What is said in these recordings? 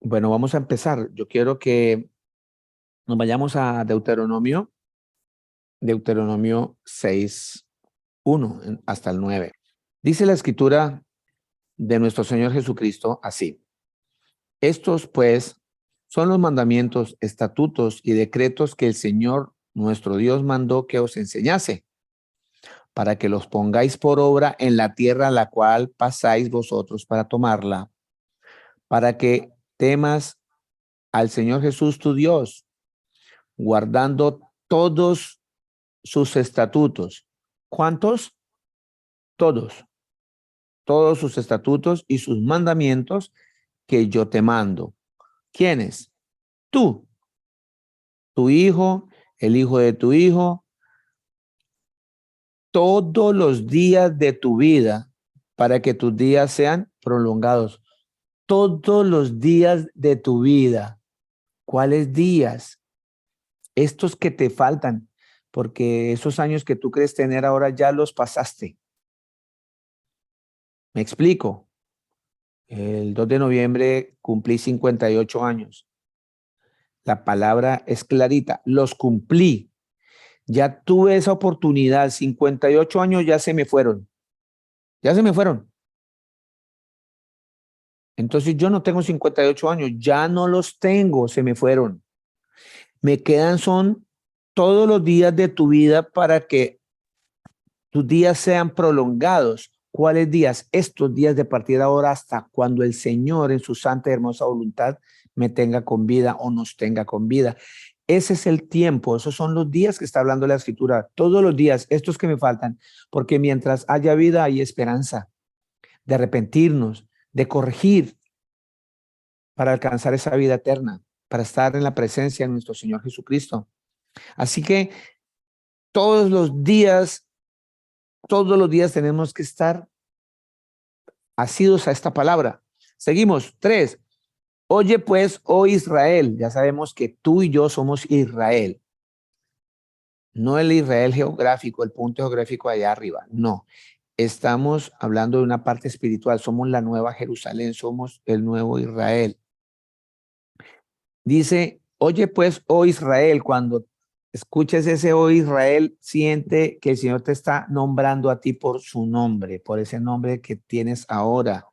Bueno, vamos a empezar. Yo quiero que nos vayamos a Deuteronomio 6:1 hasta el 9. Dice la escritura de nuestro Señor Jesucristo así: Estos, pues, son los mandamientos, estatutos y decretos que el Señor nuestro Dios mandó que os enseñase, para que los pongáis por obra en la tierra a la cual pasáis vosotros para tomarla, para que temas al Señor Jesús tu Dios, guardando todos sus estatutos. ¿Cuántos? Todos. Todos sus estatutos y sus mandamientos que yo te mando. ¿Quiénes? Tú, tu hijo, el hijo de tu hijo, todos los días de tu vida, para que tus días sean prolongados. Todos los días de tu vida. ¿Cuáles días? Estos que te faltan, porque esos años que tú crees tener ahora ya los pasaste. Me explico. El 2 de noviembre cumplí 58 años. La palabra es clarita, los cumplí. Ya tuve esa oportunidad, 58 años ya se me fueron. Ya se me fueron. Entonces yo no tengo 58 años, ya no los tengo, se me fueron. Me quedan son todos los días de tu vida para que tus días sean prolongados. ¿Cuáles días? Estos días de partir de ahora hasta cuando el Señor en su santa y hermosa voluntad me tenga con vida o nos tenga con vida. Ese es el tiempo, esos son los días que está hablando la escritura, todos los días, estos que me faltan, porque mientras haya vida hay esperanza de arrepentirnos, de corregir para alcanzar esa vida eterna, para estar en la presencia de nuestro Señor Jesucristo. Así que todos los días tenemos que estar asidos a esta palabra. Seguimos. 3. Oye pues, oh Israel, ya sabemos que tú y yo somos Israel. No el Israel geográfico, el punto geográfico allá arriba, no. Estamos hablando de una parte espiritual, somos la nueva Jerusalén, somos el nuevo Israel. Dice, oye pues, oh Israel, cuando escuches ese oh Israel, siente que el Señor te está nombrando a ti por su nombre, por ese nombre que tienes ahora.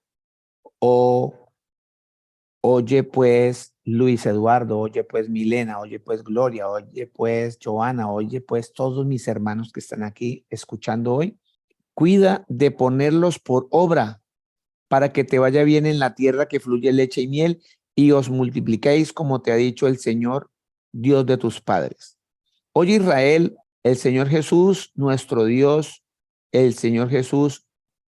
Oye pues Luis Eduardo, oye pues Milena, oye pues Gloria, oye pues Joana, oye pues todos mis hermanos que están aquí escuchando hoy. Cuida de ponerlos por obra para que te vaya bien en la tierra que fluye leche y miel y os multipliquéis como te ha dicho el Señor, Dios de tus padres. Oye Israel, el Señor Jesús, nuestro Dios, el Señor Jesús,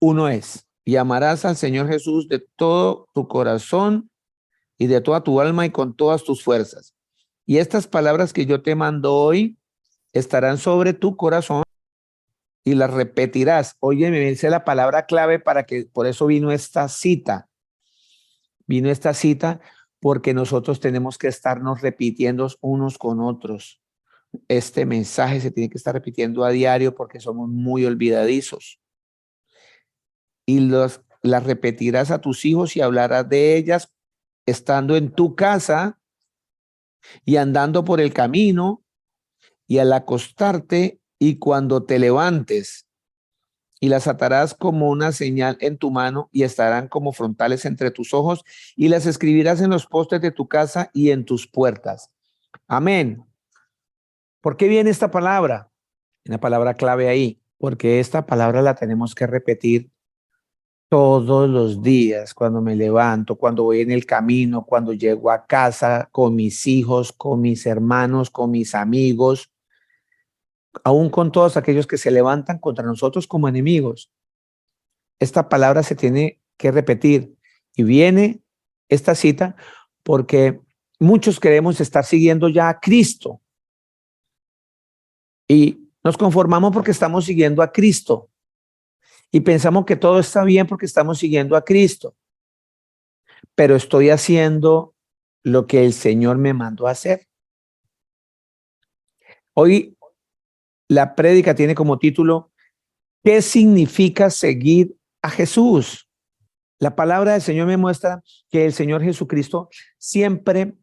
uno es. Y amarás al Señor Jesús de todo tu corazón y de toda tu alma y con todas tus fuerzas. Y estas palabras que yo te mando hoy estarán sobre tu corazón y las repetirás. Oye, me dice la palabra clave para que, por eso vino esta cita. Vino esta cita porque nosotros tenemos que estarnos repitiendo unos con otros. Este mensaje se tiene que estar repitiendo a diario porque somos muy olvidadizos. Y las repetirás a tus hijos y hablarás de ellas estando en tu casa y andando por el camino y al acostarte y cuando te levantes, y las atarás como una señal en tu mano y estarán como frontales entre tus ojos y las escribirás en los postes de tu casa y en tus puertas. Amén. ¿Por qué viene esta palabra? Una palabra clave ahí, porque esta palabra la tenemos que repetir todos los días, cuando me levanto, cuando voy en el camino, cuando llego a casa, con mis hijos, con mis hermanos, con mis amigos, aún con todos aquellos que se levantan contra nosotros como enemigos. Esta palabra se tiene que repetir y viene esta cita porque muchos queremos estar siguiendo ya a Cristo y nos conformamos porque estamos siguiendo a Cristo y pensamos que todo está bien porque estamos siguiendo a Cristo, pero estoy haciendo lo que el Señor me mandó a hacer. Hoy la prédica tiene como título: ¿qué significa seguir a Jesús? La palabra del Señor me muestra que el Señor Jesucristo siempre,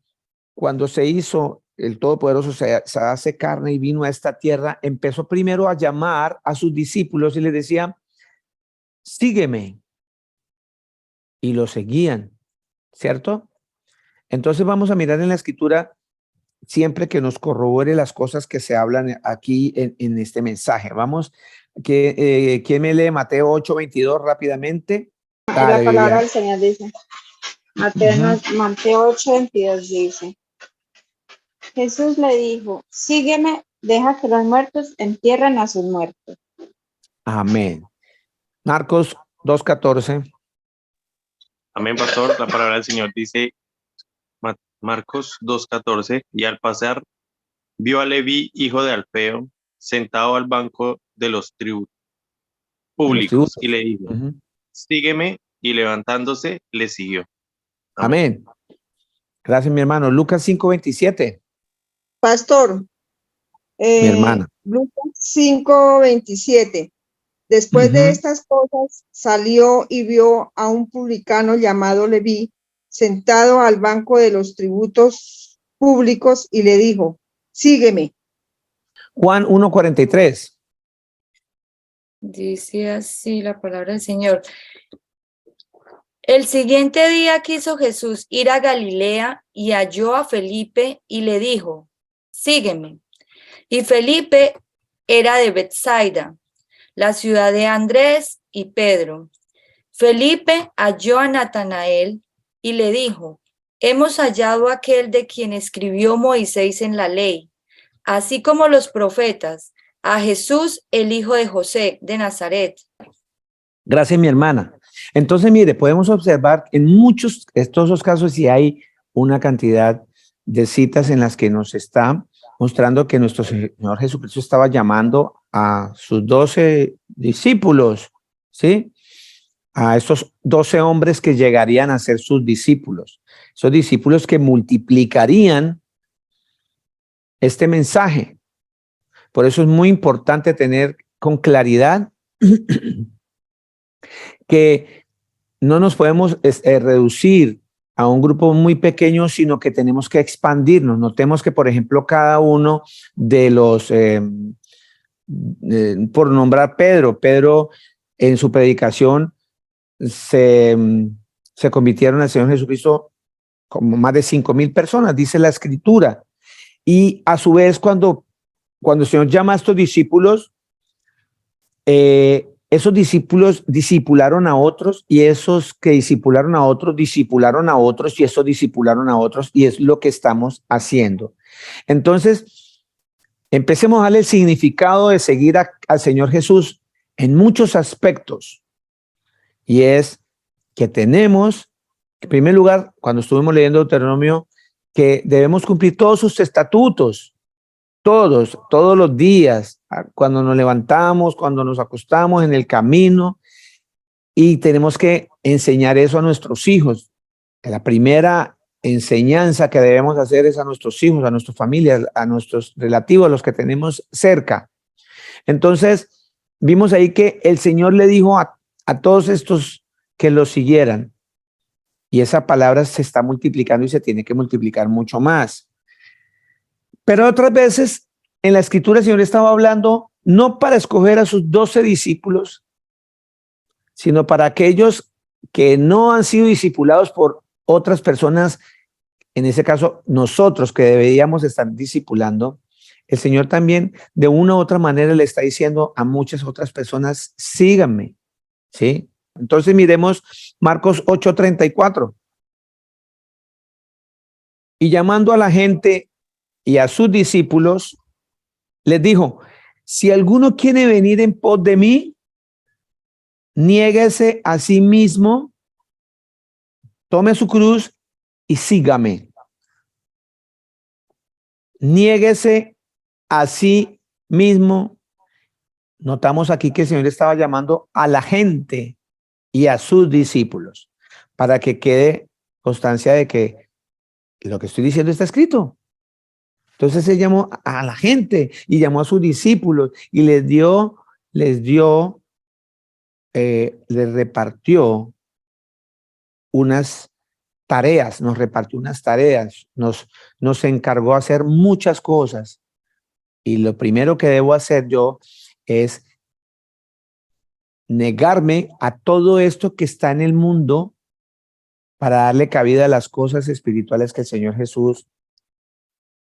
cuando se hizo el Todopoderoso, se hace carne y vino a esta tierra, empezó primero a llamar a sus discípulos y les decía, sígueme. Y lo seguían, ¿cierto? Entonces vamos a mirar en la escritura siempre que nos corrobore las cosas que se hablan aquí en este mensaje. Vamos, ¿quién me lee Mateo 8:22 rápidamente? La Dale, palabra Vivian. del Señor dice, Mateo 8:22 dice, Jesús le dijo, sígueme, deja que los muertos entierren a sus muertos. Amén. Marcos 2:14. Amén, pastor. La palabra del Señor dice, Marcos 2:14, y al pasar vio a Leví, hijo de Alfeo, sentado al banco de los tributos Los públicos, y tributos. le dijo, sígueme, y levantándose, le siguió. Amén. Amén. Gracias, mi hermano. Lucas 5:27. Pastor, Mi hermana. Lucas 5:27. Después de estas cosas, salió y vio a un publicano llamado Leví, sentado al banco de los tributos públicos, y le dijo, sígueme. Juan 1:43. Dice así la palabra del Señor. El siguiente día quiso Jesús ir a Galilea y halló a Felipe y le dijo, sígueme. Y Felipe era de Betsaida, la ciudad de Andrés y Pedro. Felipe halló a Natanael y le dijo, hemos hallado a aquel de quien escribió Moisés en la ley, así como los profetas, a Jesús, el hijo de José de Nazaret. Gracias, mi hermana. Entonces, mire, podemos observar en muchos estos casos y hay una cantidad de citas en las que nos está mostrando que nuestro Señor Jesucristo estaba llamando a sus 12 discípulos, ¿sí? A estos 12 hombres que llegarían a ser sus discípulos, esos discípulos que multiplicarían este mensaje. Por eso es muy importante tener con claridad que no nos podemos reducir a un grupo muy pequeño, sino que tenemos que expandirnos. Notemos que, por ejemplo, cada uno de los, por nombrar Pedro en su predicación se convirtieron al Señor Jesucristo como más de 5,000 personas, dice la Escritura. Y a su vez, cuando el Señor llama a estos discípulos, esos discípulos discipularon a otros y esos que discipularon a otros, discipularon a otros y esos discipularon a otros y es lo que estamos haciendo. Entonces, empecemos a darle el significado de seguir al Señor Jesús en muchos aspectos y es que tenemos, en primer lugar, cuando estuvimos leyendo Deuteronomio, que debemos cumplir todos sus estatutos, todos los días, cuando nos levantamos, cuando nos acostamos, en el camino, y tenemos que enseñar eso a nuestros hijos. La primera enseñanza que debemos hacer es a nuestros hijos, a nuestras familias, a nuestros relativos, a los que tenemos cerca. Entonces, vimos ahí que el Señor le dijo a todos estos que lo siguieran, y esa palabra se está multiplicando y se tiene que multiplicar mucho más. Pero otras veces en la Escritura el Señor estaba hablando no para escoger a sus 12 discípulos, sino para aquellos que no han sido discipulados por otras personas, en ese caso nosotros que deberíamos estar discipulando. El Señor también de una u otra manera le está diciendo a muchas otras personas, síganme, ¿sí? Entonces miremos Marcos 8:34. Y llamando a la gente y a sus discípulos, les dijo, si alguno quiere venir en pos de mí, niéguese a sí mismo, tome su cruz y sígame. Niéguese a sí mismo. Notamos aquí que el Señor estaba llamando a la gente y a sus discípulos para que quede constancia de que lo que estoy diciendo está escrito. Entonces él llamó a la gente y llamó a sus discípulos y les repartió unas tareas, nos repartió unas tareas, nos encargó hacer muchas cosas. Y lo primero que debo hacer yo es negarme a todo esto que está en el mundo para darle cabida a las cosas espirituales que el Señor Jesús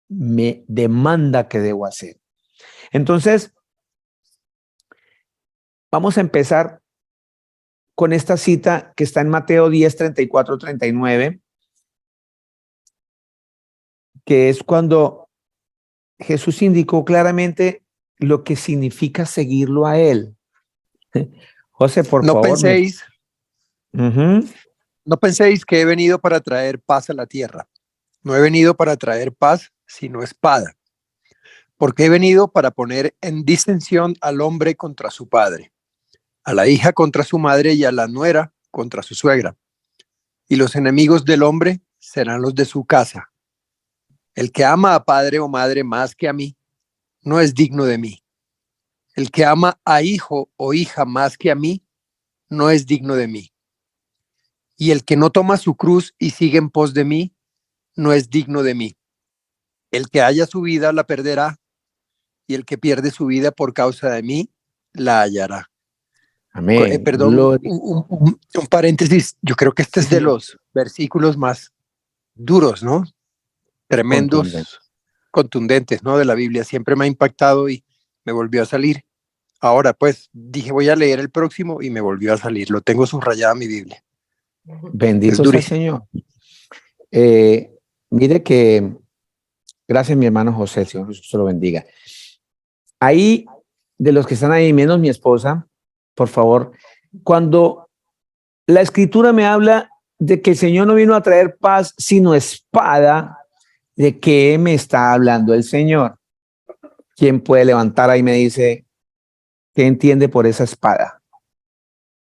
me demanda que debo hacer. Entonces, vamos a empezar con esta cita que está en Mateo 10, 34, 39, que es cuando Jesús indicó claramente lo que significa seguirlo a Él. José, por No favor. penséis, Ujú. no penséis que he venido para traer paz a la tierra. No he venido para traer paz, sino espada. Porque he venido para poner en disensión al hombre contra su padre, a la hija contra su madre y a la nuera contra su suegra. Y los enemigos del hombre serán los de su casa. El que ama a padre o madre más que a mí, no es digno de mí. El que ama a hijo o hija más que a mí, no es digno de mí. Y el que no toma su cruz y sigue en pos de mí, no es digno de mí. El que haya su vida la perderá, y el que pierde su vida por causa de mí, la hallará. Amén. Perdón, Gloria. un paréntesis. Yo creo que este Sí, es de señor. los versículos más duros, ¿no? Contundente. Tremendos, contundentes, ¿no? De la Biblia. Siempre me ha impactado y me volvió a salir. Ahora, pues, dije, voy a leer el próximo y me volvió a salir. Lo tengo subrayado en mi Biblia. Es Bendito sea el durísimo. Señor. Mire que, gracias mi hermano José, el Señor Jesús te lo bendiga. Ahí, de los que están ahí, menos mi esposa, por favor, cuando la escritura me habla de que el Señor no vino a traer paz, sino espada, ¿de qué me está hablando el Señor? ¿Quién puede levantar ahí y me dice qué entiende por esa espada?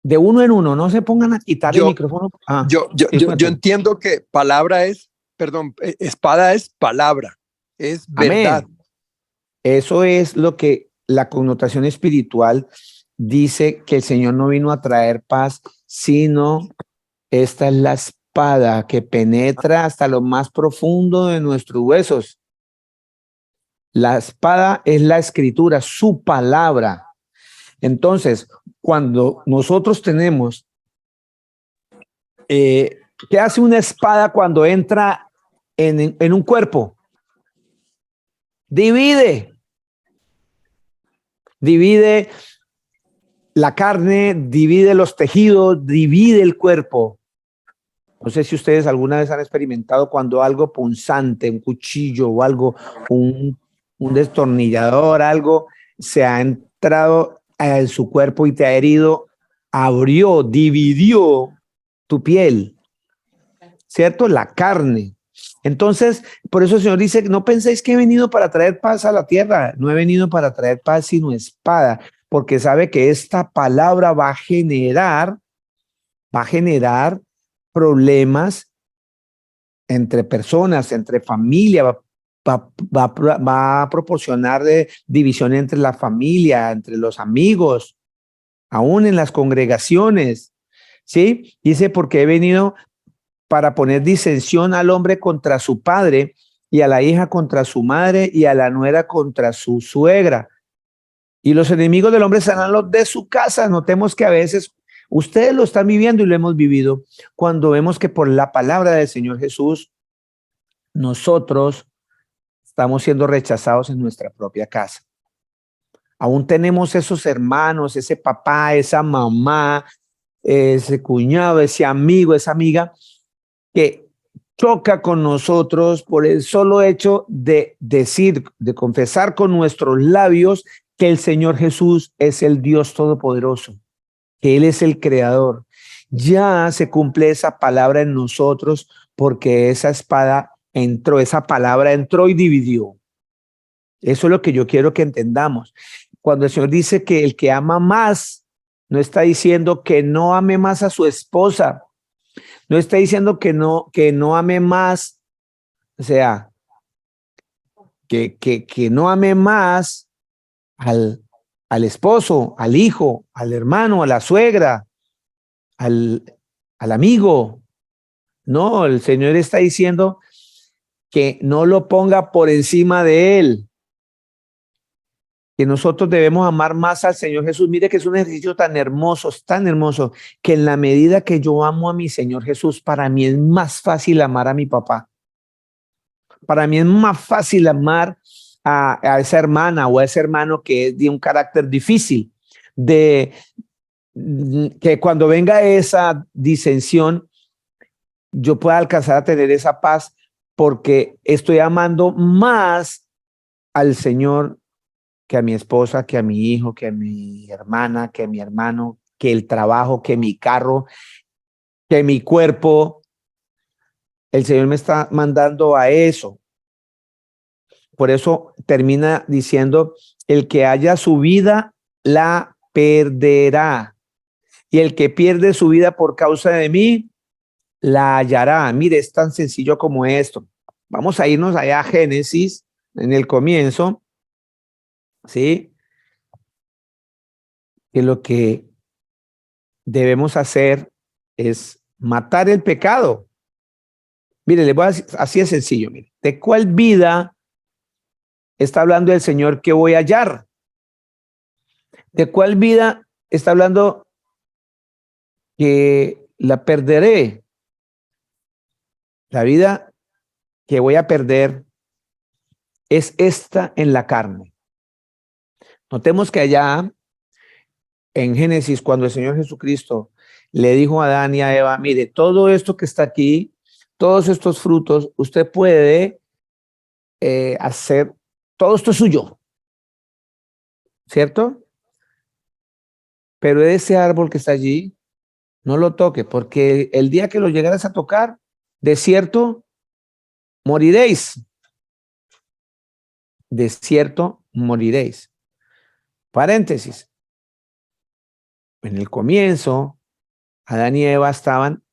De uno en uno, no se pongan a quitar el Yo, micrófono. yo Cuéntame. entiendo que palabra es, perdón, espada es palabra, es verdad. Amén. Eso es lo que la connotación espiritual dice, que el Señor no vino a traer paz, sino esta es la espada que penetra hasta lo más profundo de nuestros huesos. La espada es la escritura, su palabra. Entonces, cuando nosotros tenemos, ¿qué hace una espada cuando entra en un cuerpo? Divide la carne, divide los tejidos, divide el cuerpo. No sé si ustedes alguna vez han experimentado cuando algo punzante, un cuchillo o algo, un destornillador, algo, se ha entrado en su cuerpo y te ha herido, abrió, dividió tu piel, ¿cierto? La carne. Entonces, por eso el Señor dice, no penséis que he venido para traer paz a la tierra, no he venido para traer paz sino espada, porque sabe que esta palabra va a generar problemas entre personas, entre familia, va a proporcionar división entre la familia, entre los amigos, aún en las congregaciones, ¿sí? Dice, porque he venido para poner disensión al hombre contra su padre y a la hija contra su madre y a la nuera contra su suegra. Y los enemigos del hombre serán los de su casa. Notemos que a veces ustedes lo están viviendo y lo hemos vivido cuando vemos que por la palabra del Señor Jesús nosotros estamos siendo rechazados en nuestra propia casa. Aún tenemos esos hermanos, ese papá, esa mamá, ese cuñado, ese amigo, esa amiga que choca con nosotros por el solo hecho de decir, de confesar con nuestros labios que el Señor Jesús es el Dios Todopoderoso, que Él es el Creador. Ya se cumple esa palabra en nosotros porque esa espada entró, esa palabra entró y dividió. Eso es lo que yo quiero que entendamos. Cuando el Señor dice que el que ama más, no está diciendo que no ame más a su esposa, no está diciendo que no ame más, o sea, que no ame más al esposo, al hijo, al hermano, a la suegra, al amigo, No, el Señor está diciendo que no lo ponga por encima de él, que nosotros debemos amar más al Señor Jesús. Mire que es un ejercicio tan hermoso, que en la medida que yo amo a mi Señor Jesús, para mí es más fácil amar a mi papá. Para mí es más fácil amar a esa hermana o a ese hermano que es de un carácter difícil, de que cuando venga esa disensión, yo pueda alcanzar a tener esa paz porque estoy amando más al Señor que a mi esposa, que a mi hijo, que a mi hermana, que a mi hermano, que el trabajo, que mi carro, que mi cuerpo. El Señor me está mandando a eso. Por eso termina diciendo, el que haya su vida, la perderá. Y el que pierde su vida por causa de mí, la hallará. Mire, es tan sencillo como esto. Vamos a irnos allá a Génesis, en el comienzo, ¿sí? Que lo que debemos hacer es matar el pecado. Mire, le voy a decir, así de sencillo, mire. ¿De cuál vida está hablando el Señor que voy a hallar? ¿De cuál vida está hablando que la perderé? La vida que voy a perder es esta en la carne. Notemos que allá en Génesis, cuando el Señor Jesucristo le dijo a Adán y a Eva, mire, todo esto que está aquí, todos estos frutos, usted puede hacer, todo esto es suyo, ¿cierto? Pero ese árbol que está allí, no lo toque, porque el día que lo llegaras a tocar, de cierto, moriréis. De cierto, moriréis. Paréntesis. En el comienzo, Adán y Eva estaban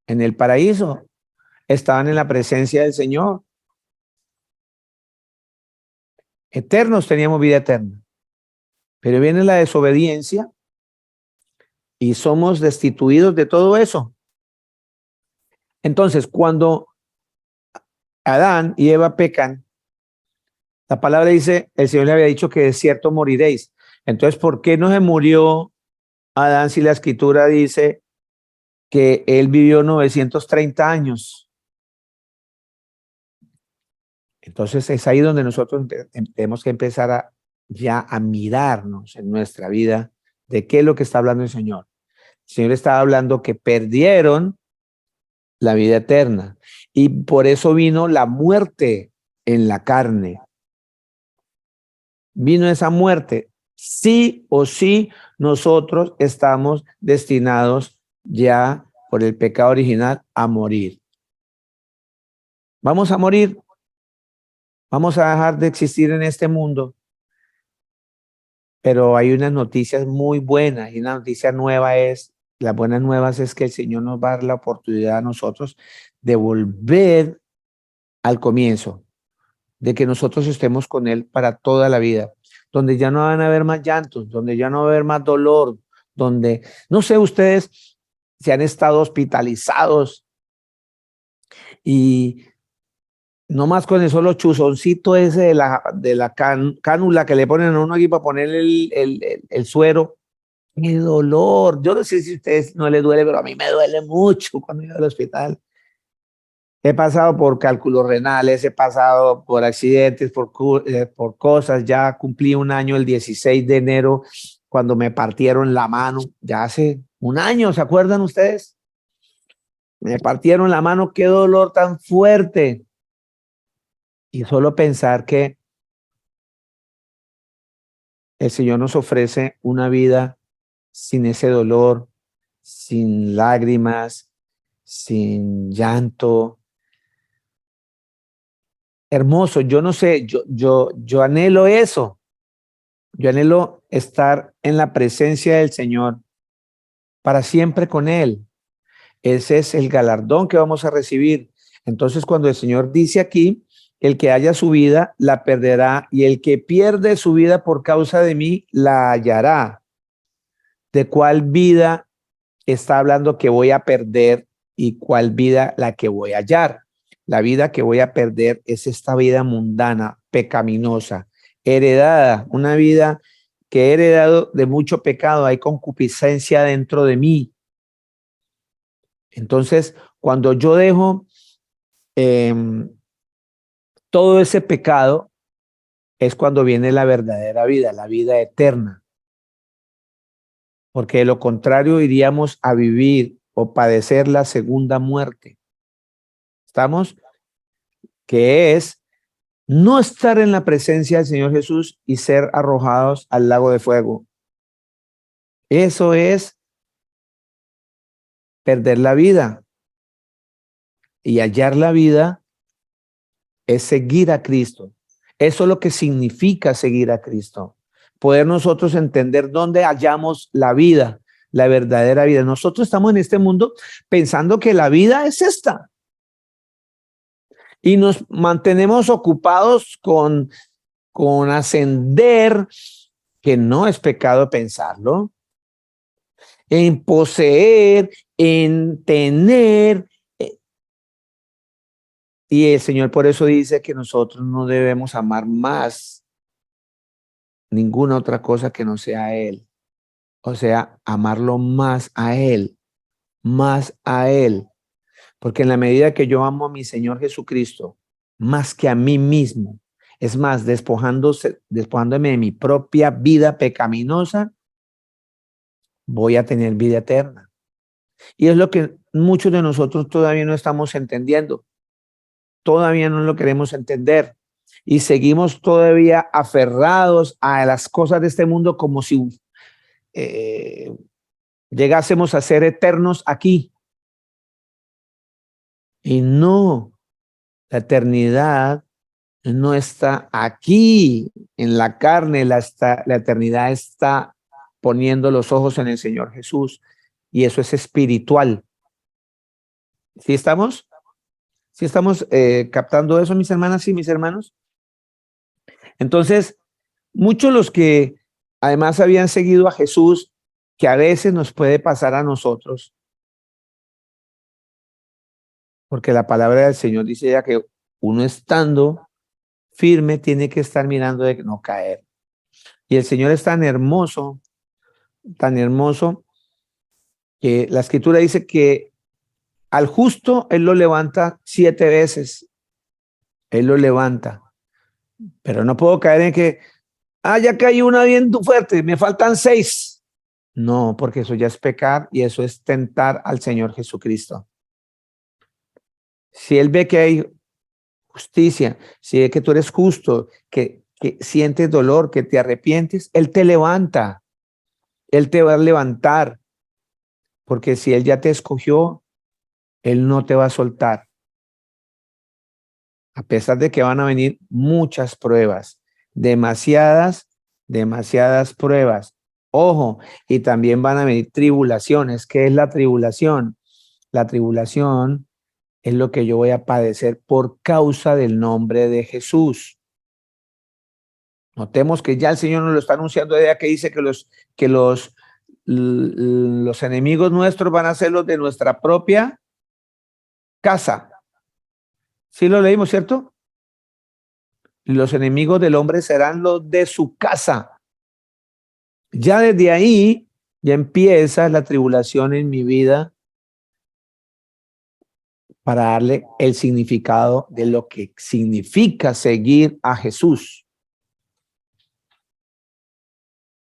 en el paraíso, estaban en la presencia del Señor. Eternos, teníamos vida eterna. Pero viene la desobediencia y somos destituidos de todo eso. Entonces, cuando Adán y Eva pecan, la palabra dice, el Señor le había dicho que de cierto moriréis. Entonces, ¿por qué no se murió Adán si la escritura dice que él vivió 930 años? Entonces es ahí donde nosotros tenemos que empezar ya a mirarnos en nuestra vida de qué es lo que está hablando el Señor. El Señor estaba hablando que perdieron la vida eterna y por eso vino la muerte en la carne. Vino esa muerte. Sí o sí, nosotros estamos destinados ya por el pecado original a morir. Vamos a morir. Vamos a dejar de existir en este mundo. Pero hay unas noticias muy buenas y una noticia nueva es, las buenas nuevas es que el Señor nos va a dar la oportunidad a nosotros de volver al comienzo, de que nosotros estemos con Él para toda la vida, donde ya no van a haber más llantos, donde ya no va a haber más dolor, donde, no sé ustedes si han estado hospitalizados y no más con el solo chuzoncito ese de la cánula que le ponen a uno aquí para ponerle el suero. ¡Qué dolor! Yo no sé si a ustedes no les duele, pero a mí me duele mucho cuando voy al hospital. He pasado por cálculos renales, he pasado por accidentes, por cosas. Ya cumplí un año el 16 de enero cuando me partieron la mano. Ya hace un año, ¿se acuerdan ustedes? Me partieron la mano, qué dolor tan fuerte. Y solo pensar que el Señor nos ofrece una vida sin ese dolor, sin lágrimas, sin llanto. Hermoso, yo no sé, yo anhelo eso. Yo anhelo estar en la presencia del Señor para siempre con Él. Ese es el galardón que vamos a recibir. Entonces, cuando el Señor dice aquí, el que haya su vida, la perderá, y el que pierde su vida por causa de mí, la hallará. ¿De cuál vida está hablando que voy a perder y cuál vida la que voy a hallar. La vida que voy a perder es esta vida mundana, pecaminosa, heredada, una vida que he heredado de mucho pecado, hay concupiscencia dentro de mí. Entonces, cuando yo dejo todo ese pecado, es cuando viene la verdadera vida, la vida eterna. Porque de lo contrario iríamos a vivir o padecer la segunda muerte. ¿Estamos? Que es no estar en la presencia del Señor Jesús y ser arrojados al lago de fuego. Eso es perder la vida. Y hallar la vida es seguir a Cristo. Eso es lo que significa seguir a Cristo. Poder nosotros entender dónde hallamos la vida, la verdadera vida. Nosotros estamos en este mundo pensando que la vida es esta. Y nos mantenemos ocupados con ascender, que no es pecado pensarlo, en poseer, en tener. Y el Señor por eso dice que nosotros no debemos amar más ninguna otra cosa que no sea a Él. O sea, amarlo más a Él, más a Él. Porque en la medida que yo amo a mi Señor Jesucristo, más que a mí mismo, es más, despojándome de mi propia vida pecaminosa, voy a tener vida eterna. Y es lo que muchos de nosotros todavía no estamos entendiendo. Todavía no lo queremos entender. Y seguimos todavía aferrados a las cosas de este mundo como si llegásemos a ser eternos aquí. Y no, la eternidad no está aquí en la carne, la eternidad está poniendo los ojos en el Señor Jesús y eso es espiritual. ¿Sí estamos? ¿Sí estamos captando eso, mis hermanas y mis hermanos? Entonces, muchos los que además habían seguido a Jesús, que a veces nos puede pasar a nosotros, porque la palabra del Señor dice ya que uno estando firme tiene que estar mirando de no caer. Y el Señor es tan hermoso, que la Escritura dice que al justo Él lo levanta 7 veces. Él lo levanta. Pero no puedo caer en que, ya caí una bien fuerte, me faltan 6. No, porque eso ya es pecar y eso es tentar al Señor Jesucristo. Si Él ve que hay justicia, si ve que tú eres justo, que sientes dolor, que te arrepientes, Él te levanta. Él te va a levantar. Porque si Él ya te escogió, Él no te va a soltar. A pesar de que van a venir muchas pruebas, demasiadas pruebas. Ojo, y también van a venir tribulaciones. ¿Qué es la tribulación? La tribulación es lo que yo voy a padecer por causa del nombre de Jesús. Notemos que ya el Señor nos lo está anunciando, ya que dice que los enemigos nuestros van a ser los de nuestra propia casa. Sí lo leímos, ¿cierto? Y los enemigos del hombre serán los de su casa. Ya desde ahí ya empieza la tribulación en mi vida para darle el significado de lo que significa seguir a Jesús.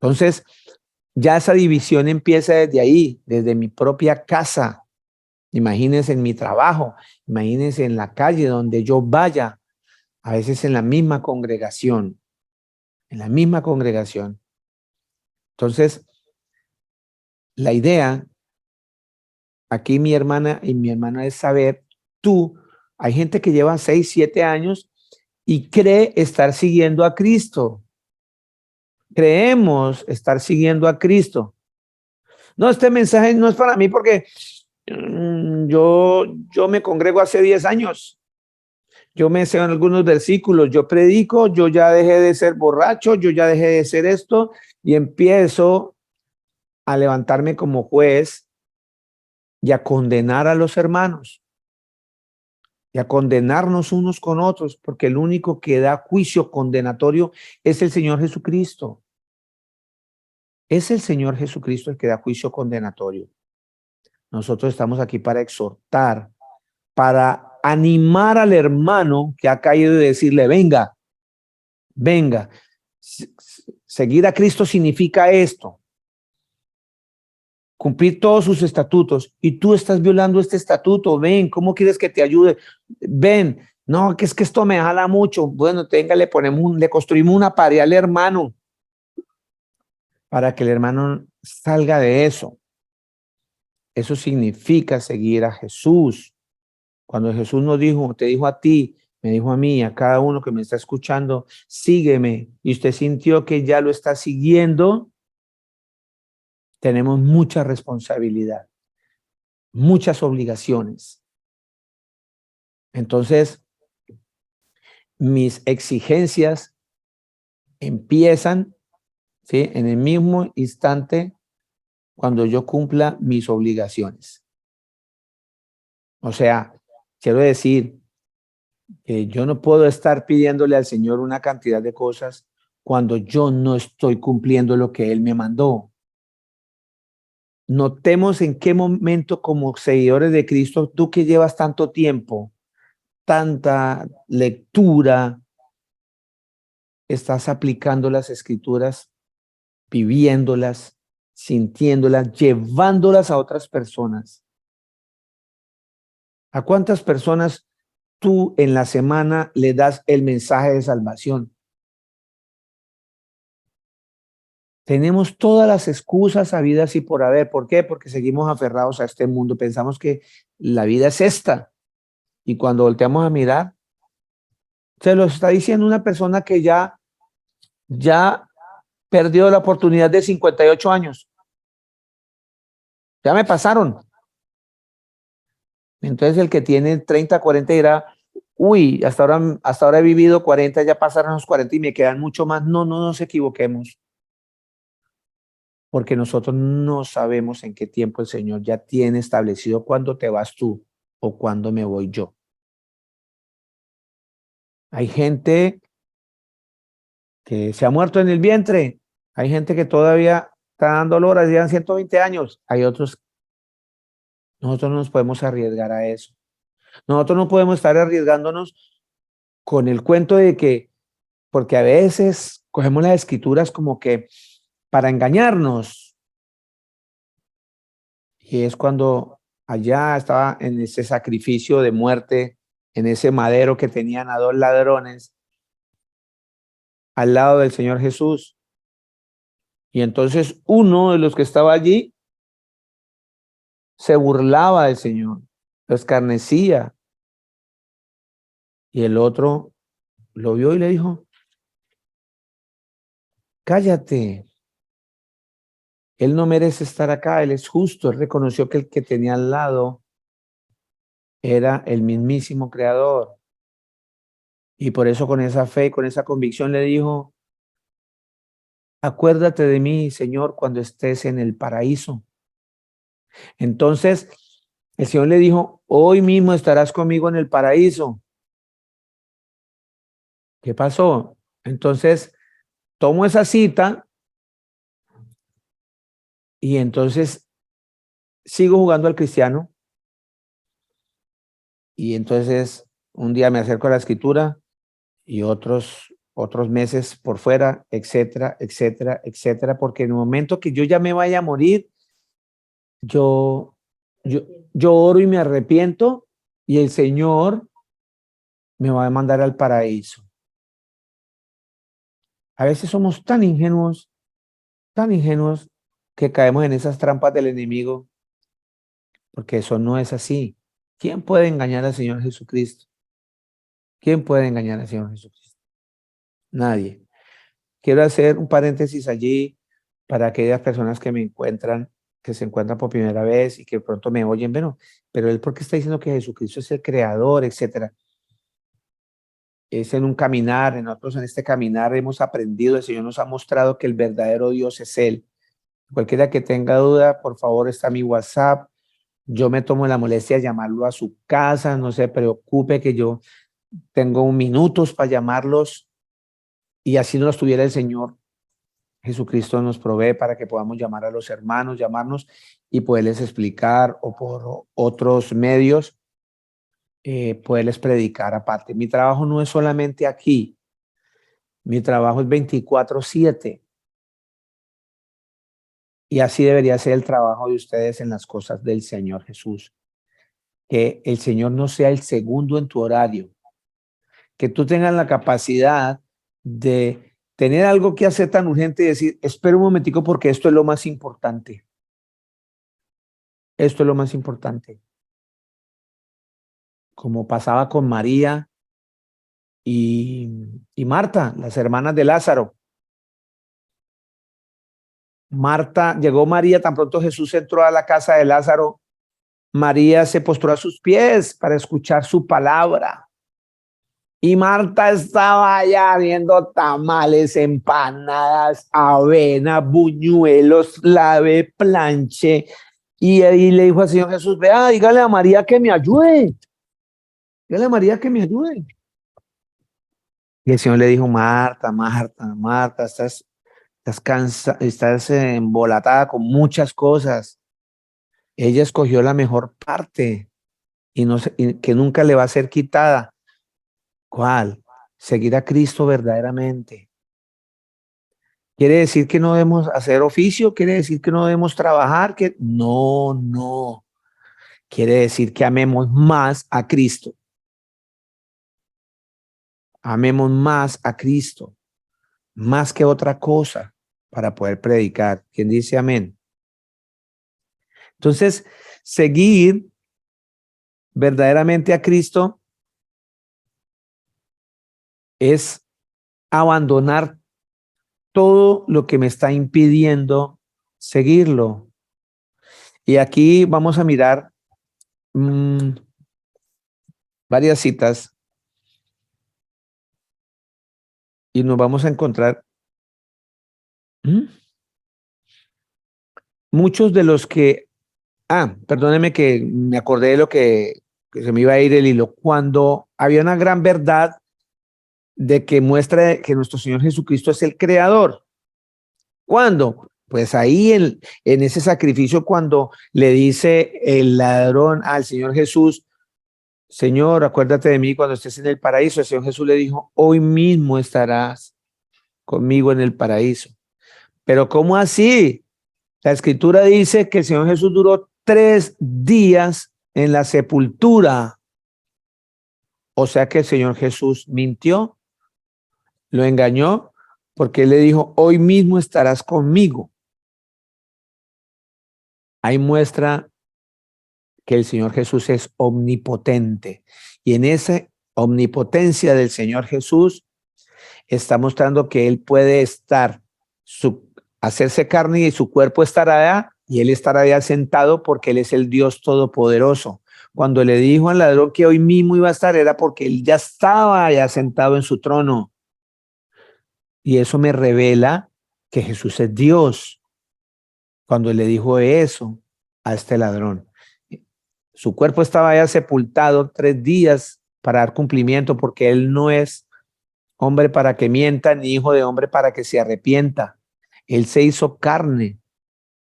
Entonces, ya esa división empieza desde ahí, desde mi propia casa. Imagínense en mi trabajo, imagínense en la calle donde yo vaya, a veces en la misma congregación, Entonces, la idea aquí mi hermana y mi hermana es saber, hay gente que lleva 6, 7 años y cree estar siguiendo a Cristo. Creemos estar siguiendo a Cristo. No, este mensaje no es para mí porque yo me congrego hace 10 años. Yo me sé algunos versículos, yo predico, yo ya dejé de ser borracho, yo ya dejé de ser esto y empiezo a levantarme como juez y a condenar a los hermanos y a condenarnos unos con otros, porque el único que da juicio condenatorio es el Señor Jesucristo. Es el Señor Jesucristo el que da juicio condenatorio. Nosotros estamos aquí para exhortar, para animar al hermano que ha caído y decirle, venga, venga. Seguir a Cristo significa esto. Cumplir todos sus estatutos, y tú estás violando este estatuto. Ven, ¿cómo quieres que te ayude? Ven, no, que es que esto me jala mucho. Bueno, tenga, le construimos una pared al hermano para que el hermano salga de eso. Eso significa seguir a Jesús. Cuando Jesús nos dijo, te dijo a ti, me dijo a mí, a cada uno que me está escuchando, sígueme, y usted sintió que ya lo está siguiendo, tenemos mucha responsabilidad, muchas obligaciones. Entonces, mis exigencias empiezan, ¿sí?, en el mismo instante cuando yo cumpla mis obligaciones. O sea, quiero decir que yo no puedo estar pidiéndole al Señor una cantidad de cosas cuando yo no estoy cumpliendo lo que Él me mandó. Notemos en qué momento, como seguidores de Cristo, tú que llevas tanto tiempo, tanta lectura, estás aplicando las escrituras, viviéndolas, sintiéndolas, llevándolas a otras personas. ¿A cuántas personas tú en la semana le das el mensaje de salvación? Tenemos todas las excusas habidas y por haber. ¿Por qué? Porque seguimos aferrados a este mundo. Pensamos que la vida es esta. Y cuando volteamos a mirar, se lo está diciendo una persona que ya perdió la oportunidad de 58 años. Ya me pasaron. Entonces el que tiene 30, 40 dirá, uy, hasta ahora he vivido 40, ya pasaron los 40 y me quedan mucho más. No, no nos equivoquemos. Porque nosotros no sabemos en qué tiempo el Señor ya tiene establecido cuándo te vas tú o cuándo me voy yo. Hay gente que se ha muerto en el vientre, hay gente que todavía está dando horas, llevan 120 años, hay otros, nosotros no nos podemos arriesgar a eso. Nosotros no podemos estar arriesgándonos con el cuento de que, porque a veces cogemos las escrituras como que para engañarnos. Y es cuando allá estaba en ese sacrificio de muerte, en ese madero que tenían a dos ladrones al lado del Señor Jesús. Y entonces uno de los que estaba allí se burlaba del Señor, lo escarnecía. Y el otro lo vio y le dijo, cállate, él no merece estar acá, él es justo. Él reconoció que el que tenía al lado era el mismísimo Creador. Y por eso con esa fe, con esa convicción le dijo, acuérdate de mí, Señor, cuando estés en el paraíso. Entonces, el Señor le dijo, hoy mismo estarás conmigo en el paraíso. ¿Qué pasó? Entonces, tomo esa cita y entonces sigo jugando al cristiano. Y entonces, un día me acerco a la escritura y otros meses por fuera, etcétera, etcétera, etcétera, porque en el momento que yo ya me vaya a morir, yo oro y me arrepiento y el Señor me va a mandar al paraíso. A veces somos tan ingenuos que caemos en esas trampas del enemigo, porque eso no es así. ¿Quién puede engañar al Señor Jesucristo? ¿Quién puede engañar al Señor Jesucristo? Nadie. Quiero hacer un paréntesis allí para aquellas personas que me encuentran, que se encuentran por primera vez y que pronto me oyen, bueno, pero él, ¿por qué está diciendo que Jesucristo es el creador, etcétera? Es en un caminar, nosotros en este caminar hemos aprendido, el Señor nos ha mostrado que el verdadero Dios es Él. Cualquiera que tenga duda, por favor, está mi WhatsApp, Yo me tomo la molestia de llamarlo a su casa, no se preocupe que yo tengo minutos para llamarlos y así no los tuviera el Señor. Jesucristo nos provee para que podamos llamar a los hermanos, llamarnos y poderles explicar o por otros medios, poderles predicar aparte. Mi trabajo no es solamente aquí, mi trabajo es 24/7 y así debería ser el trabajo de ustedes en las cosas del Señor Jesús. Que el Señor no sea el segundo en tu horario, que tú tengas la capacidad de tener algo que hacer tan urgente y decir, espera un momentico porque esto es lo más importante. Esto es lo más importante. Como pasaba con María y Marta, las hermanas de Lázaro. Marta, llegó María, tan pronto Jesús entró a la casa de Lázaro, María se postró a sus pies para escuchar su palabra. Y Marta estaba allá viendo tamales, empanadas, avena, buñuelos, lave, planche. Y ahí le dijo al Señor Jesús, vea, dígale a María que me ayude. Dígale a María que me ayude. Y el Señor le dijo, Marta, Marta, Marta, estás embolatada con muchas cosas. Ella escogió la mejor parte y que nunca le va a ser quitada. ¿Cuál? Seguir a Cristo verdaderamente. ¿Quiere decir que no debemos hacer oficio? ¿Quiere decir que no debemos trabajar? No, no. Quiere decir que amemos más a Cristo. Amemos más a Cristo, más que otra cosa para poder predicar. ¿Quién dice amén? Entonces, seguir verdaderamente a Cristo es abandonar todo lo que me está impidiendo seguirlo. Y aquí vamos a mirar varias citas y nos vamos a encontrar muchos de los que, perdóneme que me acordé de lo que se me iba a ir el hilo, cuando había una gran verdad de que muestra que nuestro Señor Jesucristo es el creador. ¿Cuándo? Pues ahí en ese sacrificio, cuando le dice el ladrón al Señor Jesús, Señor, acuérdate de mí cuando estés en el paraíso. El Señor Jesús le dijo, hoy mismo estarás conmigo en el paraíso. Pero ¿cómo así? La escritura dice que el Señor Jesús duró 3 días en la sepultura. O sea que el Señor Jesús mintió, lo engañó, porque él le dijo, hoy mismo estarás conmigo. Ahí muestra que el Señor Jesús es omnipotente. Y en esa omnipotencia del Señor Jesús está mostrando que Él puede hacerse carne y su cuerpo estará allá, y Él estará allá sentado porque Él es el Dios Todopoderoso. Cuando le dijo al ladrón que hoy mismo iba a estar, era porque Él ya estaba allá sentado en su trono. Y eso me revela que Jesús es Dios. Cuando le dijo eso a este ladrón, su cuerpo estaba ya sepultado 3 días para dar cumplimiento, porque Él no es hombre para que mienta, ni hijo de hombre para que se arrepienta. Él se hizo carne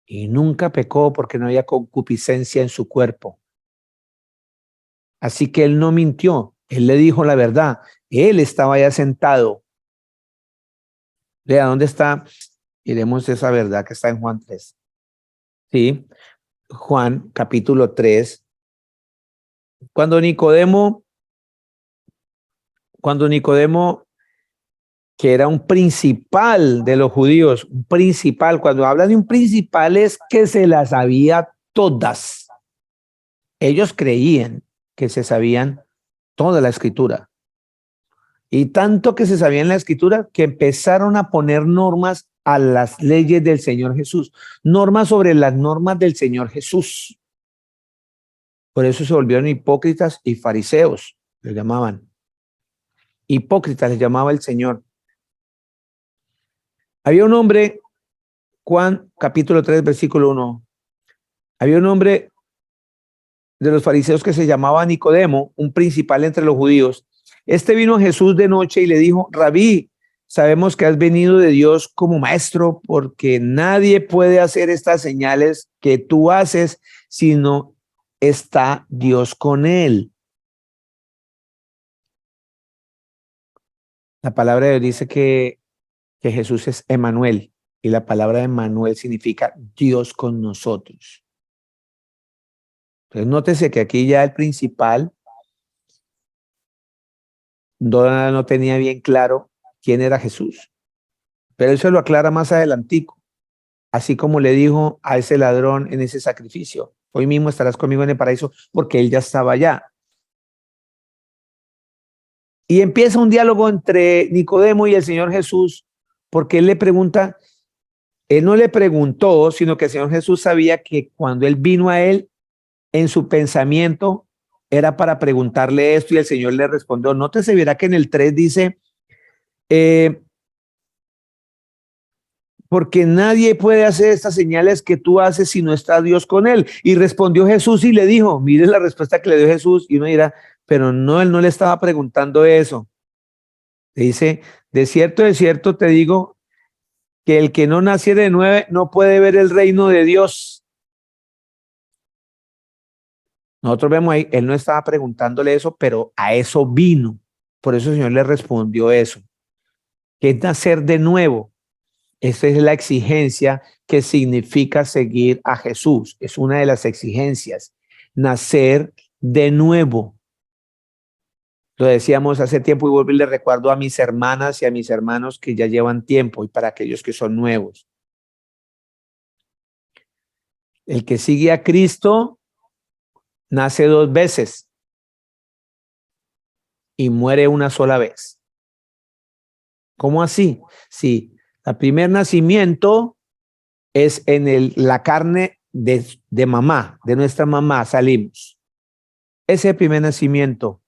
y nunca pecó porque no había concupiscencia en su cuerpo. Así que Él no mintió, Él le dijo la verdad. Él estaba ya sentado. Vea, ¿dónde está? Iremos esa verdad que está en Juan 3. Sí, Juan capítulo 3. Cuando Nicodemo, que era un principal de los judíos, un principal, cuando habla de un principal es que se las sabía todas. Ellos creían que se sabían toda la escritura. Y tanto que se sabían la escritura que empezaron a poner normas a las leyes del Señor Jesús, normas sobre las normas del Señor Jesús. Por eso se volvieron hipócritas y fariseos, les llamaban. Hipócritas les llamaba el Señor. Había un hombre, Juan capítulo 3, versículo 1. Había un hombre de los fariseos que se llamaba Nicodemo, un principal entre los judíos. Este vino a Jesús de noche y le dijo: Rabí, sabemos que has venido de Dios como maestro, porque nadie puede hacer estas señales que tú haces, sino está Dios con él. La palabra de Dios dice que Jesús es Emmanuel, y la palabra Emmanuel significa Dios con nosotros. Entonces, nótese que aquí ya el principal no tenía bien claro quién era Jesús, pero él se lo aclara más adelantico, así como le dijo a ese ladrón en ese sacrificio: hoy mismo estarás conmigo en el paraíso, porque él ya estaba allá. Y empieza un diálogo entre Nicodemo y el Señor Jesús, porque él le pregunta, él no le preguntó, sino que el Señor Jesús sabía que cuando él vino a él, en su pensamiento era para preguntarle esto, y el Señor le respondió. Nótese, verá que en el 3 dice, porque nadie puede hacer estas señales que tú haces si no está Dios con él. Y respondió Jesús y le dijo, mire la respuesta que le dio Jesús, y uno dirá, pero no, él no le estaba preguntando eso. Le dice, de cierto te digo, que el que no naciere de nuevo no puede ver el reino de Dios. Nosotros vemos ahí, él no estaba preguntándole eso, pero a eso vino. Por eso el Señor le respondió eso, que es nacer de nuevo. Esa es la exigencia que significa seguir a Jesús. Es una de las exigencias, nacer de nuevo. Lo decíamos hace tiempo y vuelvo y le recuerdo a mis hermanas y a mis hermanos que ya llevan tiempo, y para aquellos que son nuevos. El que sigue a Cristo nace 2 veces y muere una sola vez. ¿Cómo así? Sí, el primer nacimiento es en la carne de mamá, de nuestra mamá salimos. Ese es el primer nacimiento.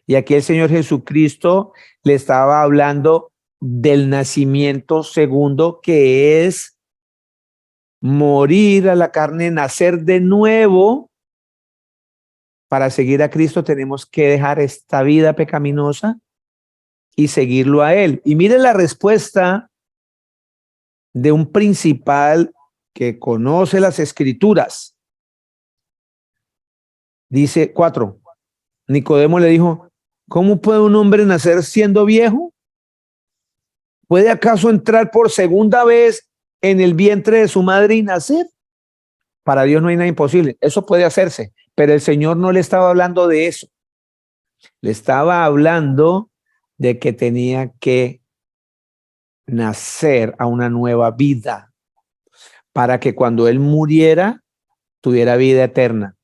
Y aquí el Señor Jesucristo le estaba hablando del nacimiento segundo, que es morir a la carne, nacer de nuevo. Para seguir a Cristo tenemos que dejar esta vida pecaminosa y seguirlo a Él. Y mire la respuesta de un principal que conoce las Escrituras. Dice 4. Nicodemo le dijo, ¿cómo puede un hombre nacer siendo viejo? ¿Puede acaso entrar por segunda vez en el vientre de su madre y nacer? Para Dios no hay nada imposible. Eso puede hacerse, pero el Señor no le estaba hablando de eso. Le estaba hablando de que tenía que nacer a una nueva vida para que cuando él muriera tuviera vida eterna.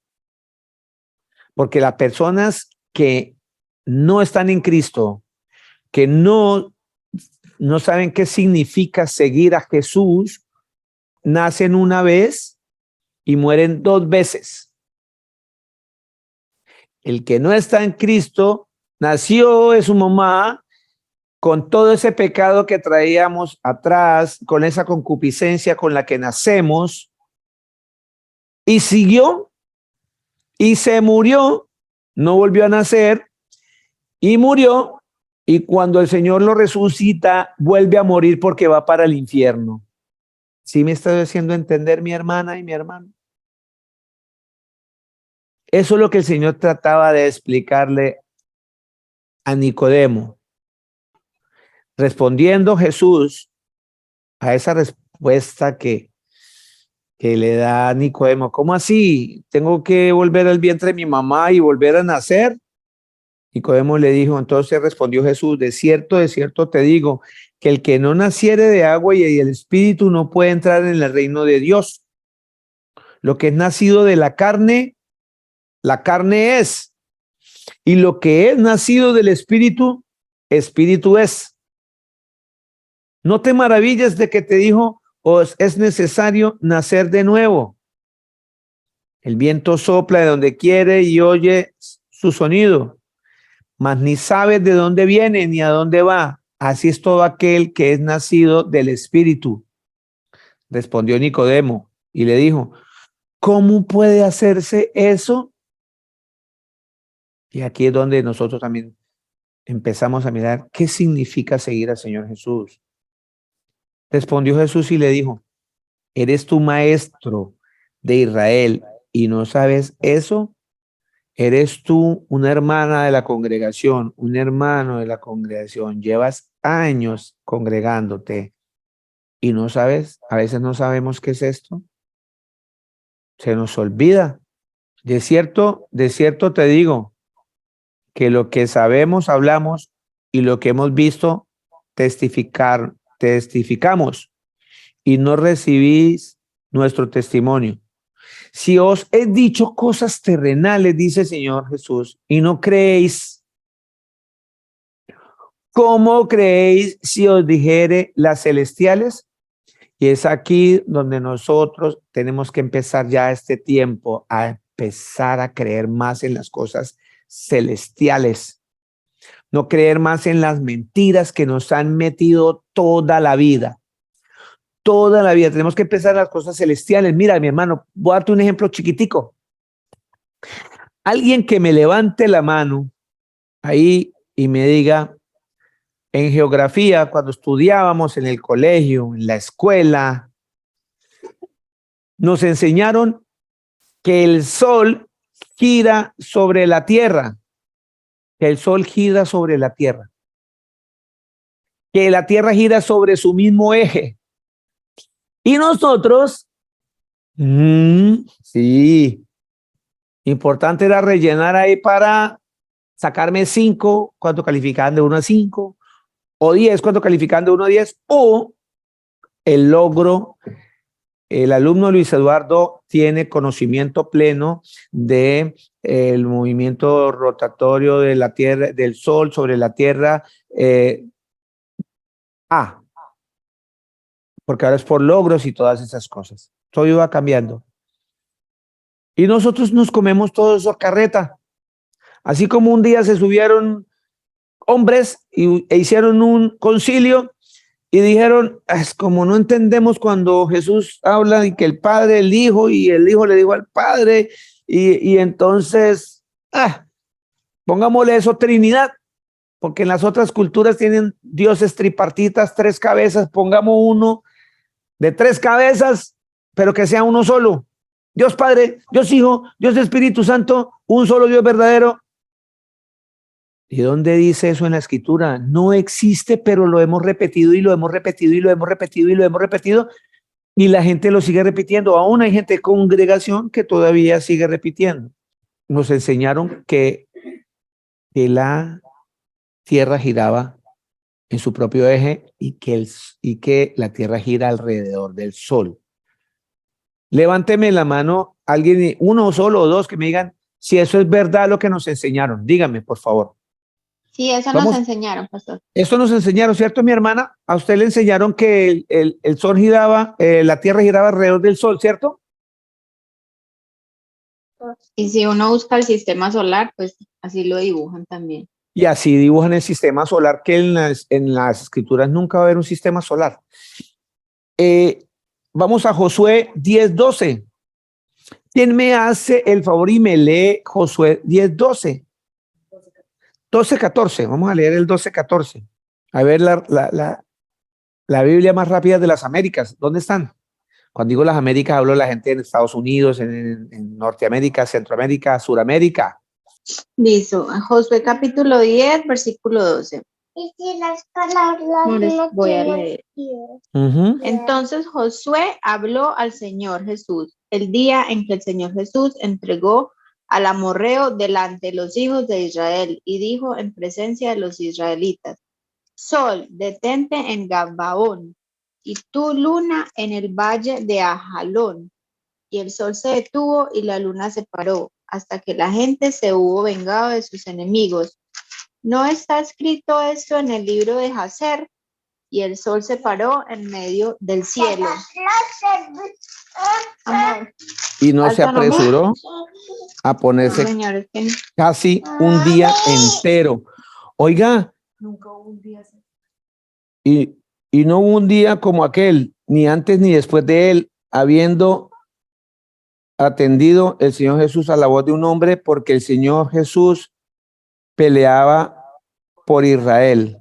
Porque las personas que no están en Cristo, que no saben qué significa seguir a Jesús, nacen una vez y mueren 2 veces. El que no está en Cristo nació de su mamá con todo ese pecado que traíamos atrás, con esa concupiscencia con la que nacemos, y siguió y se murió, no volvió a nacer y murió, y cuando el Señor lo resucita, vuelve a morir porque va para el infierno. ¿Sí me está haciendo entender mi hermana y mi hermano? Eso es lo que el Señor trataba de explicarle a Nicodemo. Respondiendo Jesús a esa respuesta que le da a Nicodemo, ¿cómo así? ¿Tengo que volver al vientre de mi mamá y volver a nacer? Nicodemo le dijo, entonces respondió Jesús, de cierto te digo, que el que no naciere de agua y el Espíritu no puede entrar en el reino de Dios. Lo que es nacido de la carne es, y lo que es nacido del Espíritu, Espíritu es. No te maravilles de que te dijo, os es necesario nacer de nuevo. El viento sopla de donde quiere y oye su sonido, mas ni sabes de dónde viene ni a dónde va. Así es todo aquel que es nacido del Espíritu. Respondió Nicodemo y le dijo, ¿Cómo puede hacerse eso? Y aquí es donde nosotros también empezamos a mirar qué significa seguir al Señor Jesús. Respondió Jesús y le dijo, ¿eres tu maestro de Israel y no sabes eso? ¿Eres tú una hermana de la congregación, un hermano de la congregación? Llevas años congregándote y no sabes, a veces no sabemos qué es esto. Se nos olvida. De cierto te digo que lo que sabemos hablamos y lo que hemos visto testificamos y no recibís nuestro testimonio. Si os he dicho cosas terrenales, dice el Señor Jesús, y no creéis, ¿cómo creéis si os dijere las celestiales? Y es aquí donde nosotros tenemos que empezar ya este tiempo a empezar a creer más en las cosas celestiales, no creer más en las mentiras que nos han metido toda la vida. Toda la vida tenemos que empezar las cosas celestiales. Mira, mi hermano, voy a darte un ejemplo chiquitico. Alguien que me levante la mano ahí y me diga, en geografía, cuando estudiábamos en el colegio, en la escuela, nos enseñaron que el sol gira sobre la tierra, que el sol gira sobre la tierra, que la tierra gira sobre su mismo eje. Y nosotros, sí, importante era rellenar ahí para sacarme 5, cuánto calificaban de 1 a 5, o 10, cuánto calificaban de 1 a 10, o el logro. El alumno Luis Eduardo tiene conocimiento pleno de el movimiento rotatorio de la Tierra, del Sol sobre la Tierra, porque ahora es por logros y todas esas cosas. Todo iba cambiando. Y nosotros nos comemos todo eso a carreta. Así como un día se subieron hombres e hicieron un concilio y dijeron, es como no entendemos cuando Jesús habla y que el Padre, el Hijo, y el Hijo le dijo al Padre, y entonces, pongámosle eso Trinidad, porque en las otras culturas tienen dioses tripartitas, 3 cabezas, pongamos uno de 3 cabezas, pero que sea uno solo. Dios Padre, Dios Hijo, Dios Espíritu Santo, un solo Dios verdadero. ¿Y dónde dice eso en la escritura? No existe, pero lo hemos repetido y lo hemos repetido y lo hemos repetido y lo hemos repetido y la gente lo sigue repitiendo. Aún hay gente de congregación que todavía sigue repitiendo. Nos enseñaron que la tierra giraba en su propio eje y que la tierra gira alrededor del sol. Levánteme la mano, alguien, uno solo o dos, que me digan si eso es verdad lo que nos enseñaron. Dígame, por favor. Sí, eso nos enseñaron, pastor. Esto nos enseñaron, ¿cierto, mi hermana? A usted le enseñaron que el sol giraba, la tierra giraba alrededor del sol, ¿cierto? Y si uno busca el sistema solar, pues así lo dibujan también. Y así dibujan el sistema solar, que en las escrituras nunca va a haber un sistema solar. Vamos a Josué 10:12. ¿Quién me hace el favor y me lee Josué 10:12? 12:14. Vamos a leer el 12:14. A ver la Biblia más rápida de las Américas. ¿Dónde están? Cuando digo las Américas, hablo de la gente en Estados Unidos, en Norteamérica, Centroamérica, Suramérica. Listo. Josué capítulo 10, versículo 12. Y si las palabras voy a leer. Entonces Josué habló al Señor Jesús el día en que el Señor Jesús entregó al amorreo delante de los hijos de Israel y dijo en presencia de los israelitas: Sol, detente en Gabaón, y tú, luna, en el valle de Ajalón. Y el sol se detuvo y la luna se paró, hasta que la gente se hubo vengado de sus enemigos. ¿No está escrito esto en el libro de Jacer? Y el sol se paró en medio del cielo. Amor. Y no se apresuró a ponerse casi un día entero. Oiga, Nunca hubo un día así. y no hubo un día como aquel, ni antes ni después de él, habiendo atendido el Señor Jesús a la voz de un hombre porque el Señor Jesús peleaba por Israel.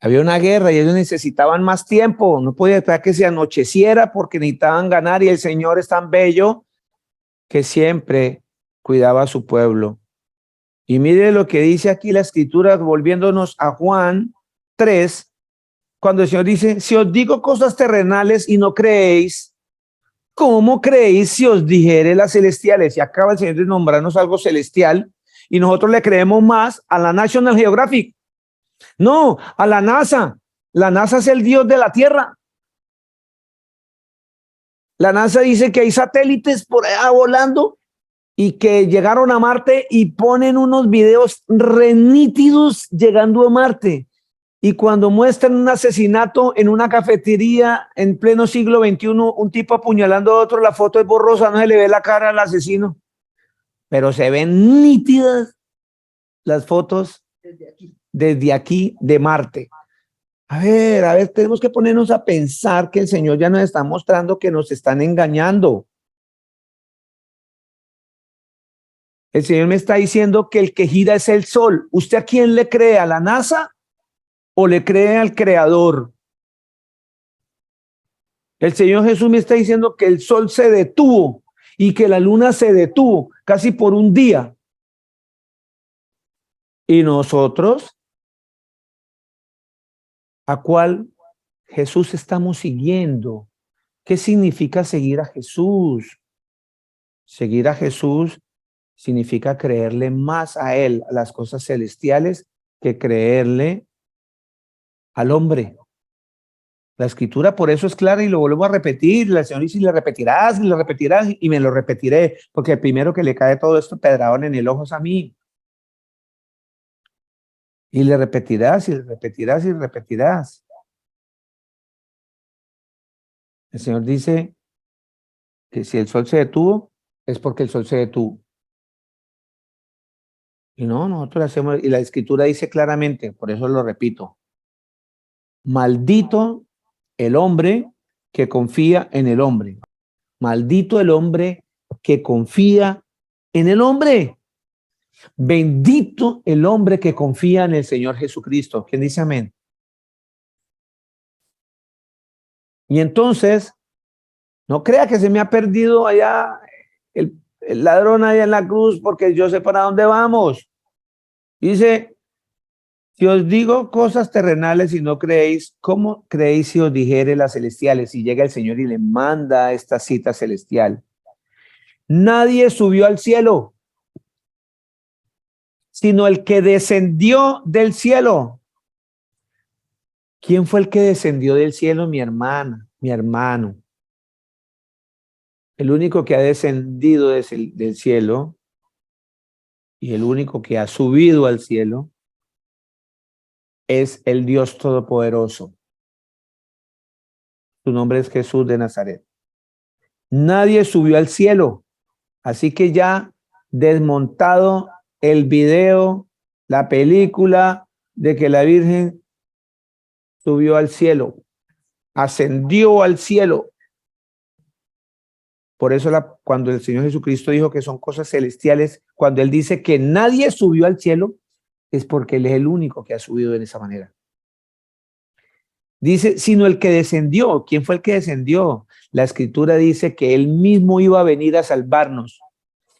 Había una guerra y ellos necesitaban más tiempo. No podía esperar que se anocheciera porque necesitaban ganar y el Señor es tan bello que siempre cuidaba a su pueblo. Y mire lo que dice aquí la escritura, volviéndonos a Juan 3, cuando el Señor dice, si os digo cosas terrenales y no creéis, ¿cómo creéis si os dijere las celestiales? Y acaba el Señor de nombrarnos algo celestial y nosotros le creemos más a la National Geographic. No, a la NASA. La NASA es el Dios de la Tierra. La NASA dice que hay satélites por allá volando y que llegaron a Marte y ponen unos videos re nítidos llegando a Marte. Y cuando muestran un asesinato en una cafetería en pleno siglo XXI, un tipo apuñalando a otro, la foto es borrosa, no se le ve la cara al asesino, pero se ven nítidas las fotos desde aquí de Marte. A ver, tenemos que ponernos a pensar que el Señor ya nos está mostrando que nos están engañando. El Señor me está diciendo que el que gira es el sol. ¿Usted a quién le cree? ¿A la NASA o le cree al Creador? El Señor Jesús me está diciendo que el sol se detuvo y que la luna se detuvo casi por un día. ¿Y nosotros? ¿A cuál Jesús estamos siguiendo? ¿Qué significa seguir a Jesús? Seguir a Jesús significa creerle más a Él, a las cosas celestiales, que creerle al hombre. La escritura por eso es clara y lo vuelvo a repetir. La Señor dice, y le repetirás y me lo repetiré, porque el primero que le cae todo esto pedradón en el ojo es a mí. Y le repetirás y le repetirás y le repetirás. El Señor dice que si el sol se detuvo, es porque el sol se detuvo. Y no, nosotros lo hacemos, y la escritura dice claramente, por eso lo repito, maldito el hombre que confía en el hombre. Maldito el hombre que confía en el hombre. Bendito el hombre que confía en el Señor Jesucristo. ¿Quién dice amén? Y entonces, no crea que se me ha perdido allá el ladrón allá en la cruz porque yo sé para dónde vamos. Dice, si os digo cosas terrenales y no creéis, ¿cómo creéis si os dijere las celestiales? Y llega el Señor y le manda esta cita celestial. Nadie subió al cielo, sino el que descendió del cielo. ¿Quién fue el que descendió del cielo? Mi hermana, mi hermano. El único que ha descendido del cielo y el único que ha subido al cielo es el Dios Todopoderoso. Su nombre es Jesús de Nazaret. Nadie subió al cielo. Así que ya desmontado el video, la película de que la Virgen subió al cielo, ascendió al cielo. Por eso cuando el Señor Jesucristo dijo que son cosas celestiales, cuando Él dice que nadie subió al cielo, es porque Él es el único que ha subido de esa manera. Dice, sino el que descendió. ¿Quién fue el que descendió? La Escritura dice que Él mismo iba a venir a salvarnos.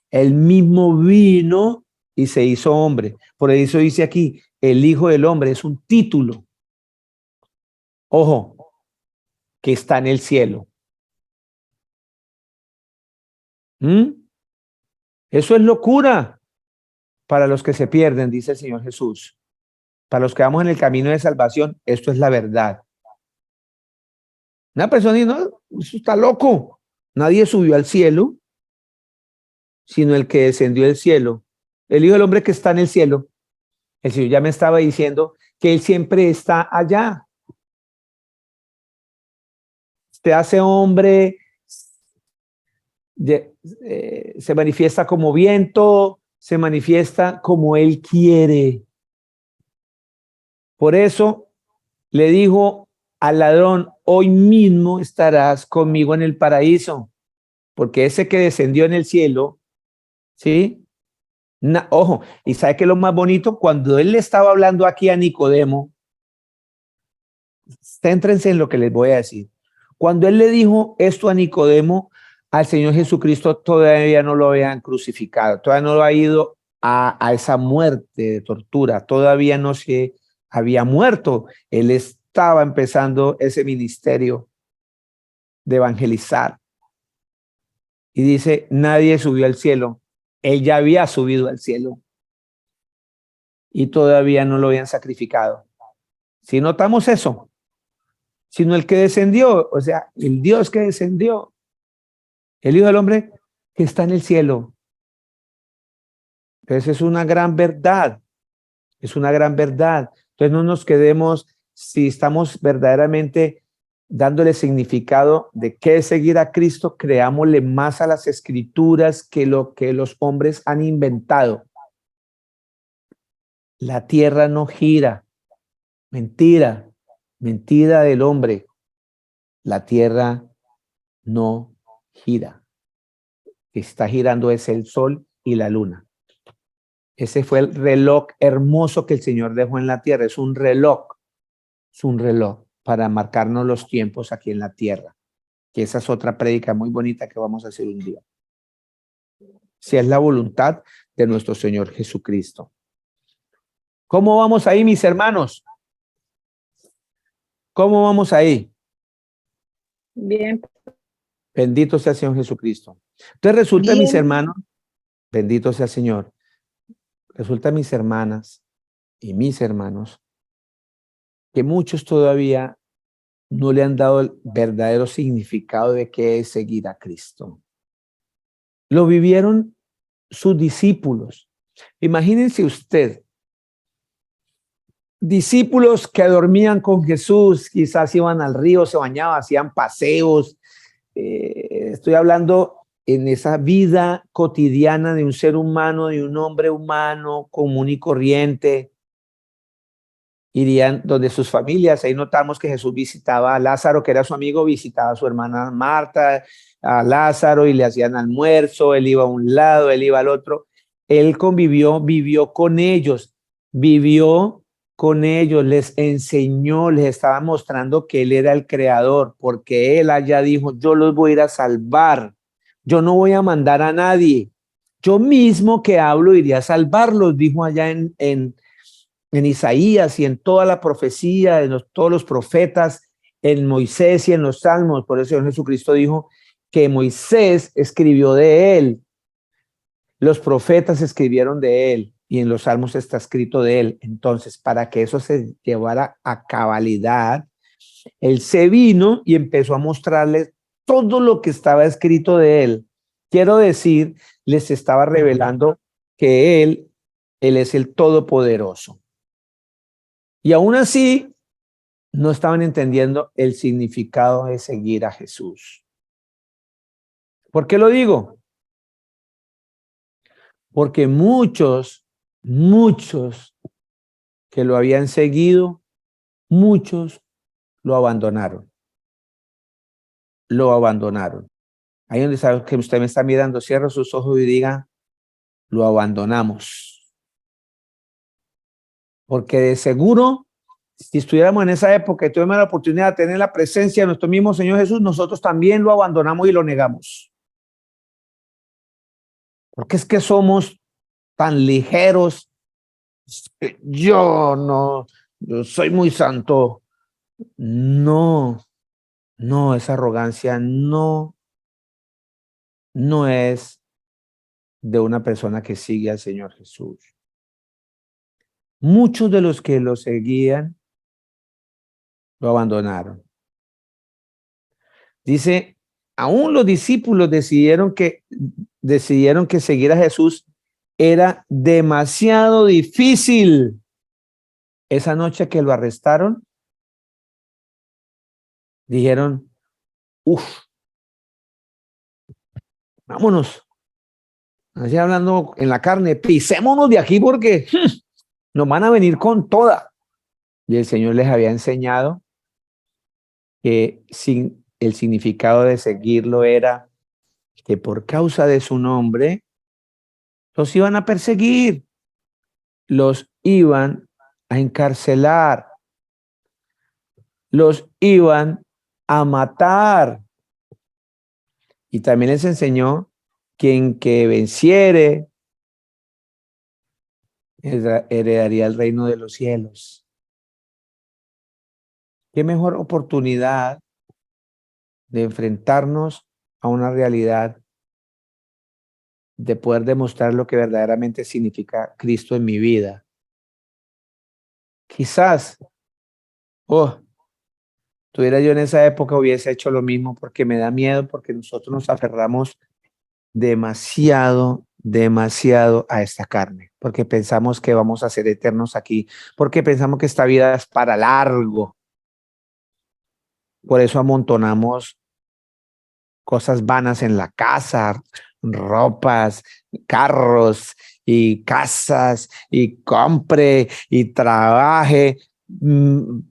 Él mismo vino y se hizo hombre. Por eso dice aquí, el Hijo del Hombre es un título. Ojo, que está en el cielo. Eso es locura para los que se pierden, dice el Señor Jesús. Para los que vamos en el camino de salvación, esto es la verdad. Una persona dice, no, eso está loco. Nadie subió al cielo, sino el que descendió del cielo. El Hijo del Hombre que está en el cielo. El Señor ya me estaba diciendo que Él siempre está allá. Se hace hombre, se manifiesta como viento, se manifiesta como Él quiere. Por eso le dijo al ladrón, hoy mismo estarás conmigo en el paraíso. porque ese que descendió en el cielo, ¿sí? Ojo, y ¿sabe qué es lo más bonito? Cuando él le estaba hablando aquí a Nicodemo, céntrense en lo que les voy a decir. Cuando él le dijo esto a Nicodemo, al Señor Jesucristo todavía no lo habían crucificado, todavía no lo ha ido a esa muerte de tortura, todavía no se había muerto. Él estaba empezando ese ministerio de evangelizar. Y dice, nadie subió al cielo. Él ya había subido al cielo y todavía no lo habían sacrificado. Si notamos eso, sino el que descendió, o sea, el Dios que descendió, el Hijo del Hombre que está en el cielo. Entonces es una gran verdad, es una gran verdad. Entonces no nos quedemos, si estamos verdaderamente dándole significado de qué es seguir a Cristo, creámosle más a las escrituras que lo que los hombres han inventado. La tierra no gira, mentira, mentira del hombre. La tierra no gira. Que está girando es el sol y la luna. Ese fue el reloj hermoso que el Señor dejó en la tierra. Es un reloj para marcarnos los tiempos aquí en la tierra. Que esa es otra prédica muy bonita que vamos a hacer un día. Si es la voluntad de nuestro Señor Jesucristo. ¿Cómo vamos ahí, mis hermanos? ¿Cómo vamos ahí? Bien. Bendito sea el Señor Jesucristo. Entonces resulta, Bien. mis hermanos, bendito sea el Señor. Resulta, mis hermanas y mis hermanos, que muchos todavía no le han dado el verdadero significado de qué es seguir a Cristo. Lo vivieron sus discípulos. Imagínense usted, discípulos que dormían con Jesús, quizás iban al río, se bañaban, hacían paseos. Estoy hablando en esa vida cotidiana de un ser humano, de un hombre humano común y corriente. Irían donde sus familias. Ahí notamos que Jesús visitaba a Lázaro, que era su amigo, visitaba a su hermana Marta, a Lázaro, y le hacían almuerzo. Él iba a un lado, él iba al otro. Él convivió, vivió con ellos, les enseñó, les estaba mostrando que él era el creador, porque él allá dijo, yo los voy a ir a salvar, yo no voy a mandar a nadie, yo mismo que hablo iría a salvarlos, dijo allá en Isaías y en toda la profecía, todos los profetas, en Moisés y en los salmos. Por eso Jesucristo dijo que Moisés escribió de él, los profetas escribieron de él y en los salmos está escrito de él. Entonces, para que eso se llevara a cabalidad, él se vino y empezó a mostrarles todo lo que estaba escrito de él. Quiero decir, les estaba revelando que él es el Todopoderoso. Y aún así, no estaban entendiendo el significado de seguir a Jesús. ¿Por qué lo digo? Porque muchos que lo habían seguido, muchos lo abandonaron. Lo abandonaron. Ahí donde sabe que usted me está mirando, cierra sus ojos y diga, lo abandonamos. Porque de seguro, si estuviéramos en esa época y tuviéramos la oportunidad de tener la presencia de nuestro mismo Señor Jesús, nosotros también lo abandonamos y lo negamos. Porque es que somos tan ligeros. Yo soy muy santo. No, esa arrogancia no es de una persona que sigue al Señor Jesús. Muchos de los que lo seguían lo abandonaron. Dice, aún los discípulos decidieron que seguir a Jesús era demasiado difícil. Esa noche que lo arrestaron, dijeron, vámonos. Así hablando en la carne, pisémonos de aquí porque nos van a venir con toda. Y el Señor les había enseñado que el significado de seguirlo era que por causa de su nombre los iban a perseguir, los iban a encarcelar, los iban a matar. Y también les enseñó quien que venciere heredaría el reino de los cielos. ¿Qué mejor oportunidad de enfrentarnos a una realidad, de poder demostrar lo que verdaderamente significa Cristo en mi vida? Quizás, tuviera yo en esa época, hubiese hecho lo mismo, porque me da miedo, porque nosotros nos aferramos demasiado, demasiado a esta carne, porque pensamos que vamos a ser eternos aquí, porque pensamos que esta vida es para largo. Por eso amontonamos cosas vanas en la casa, ropas, carros y casas, y compre y trabaje,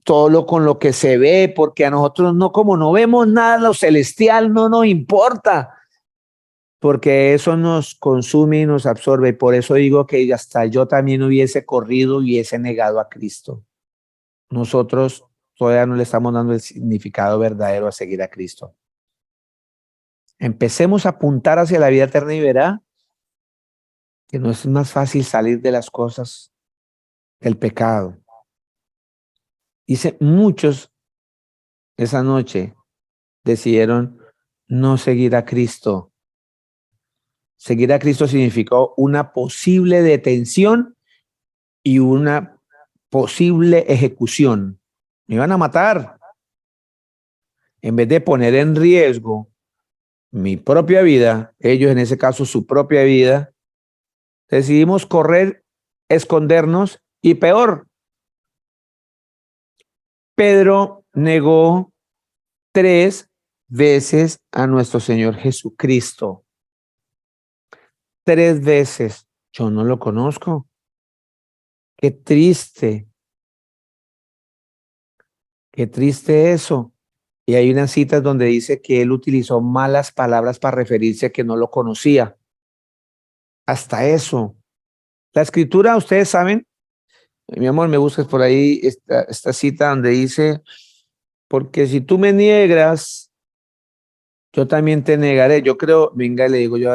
todo lo con lo que se ve, porque a nosotros no, como no vemos nada, lo celestial no nos importa, porque eso nos consume y nos absorbe. Y por eso digo que hasta yo también hubiese corrido y hubiese negado a Cristo. Nosotros todavía no le estamos dando el significado verdadero a seguir a Cristo. Empecemos a apuntar hacia la vida eterna y verá que no es más fácil salir de las cosas del pecado. Dice, muchos esa noche decidieron no seguir a Cristo. Seguir a Cristo significó una posible detención y una posible ejecución. Me iban a matar. En vez de poner en riesgo mi propia vida, ellos en ese caso su propia vida, decidimos correr, escondernos y peor. Pedro negó 3 veces a nuestro Señor Jesucristo. 3 veces. Yo no lo conozco. Qué triste. Qué triste eso. Y hay unas citas donde dice que él utilizó malas palabras para referirse a que no lo conocía. Hasta eso. La escritura, ustedes saben, mi amor, me buscas por ahí esta cita donde dice, porque si tú me niegas, yo también te negaré. Yo creo, venga, le digo yo,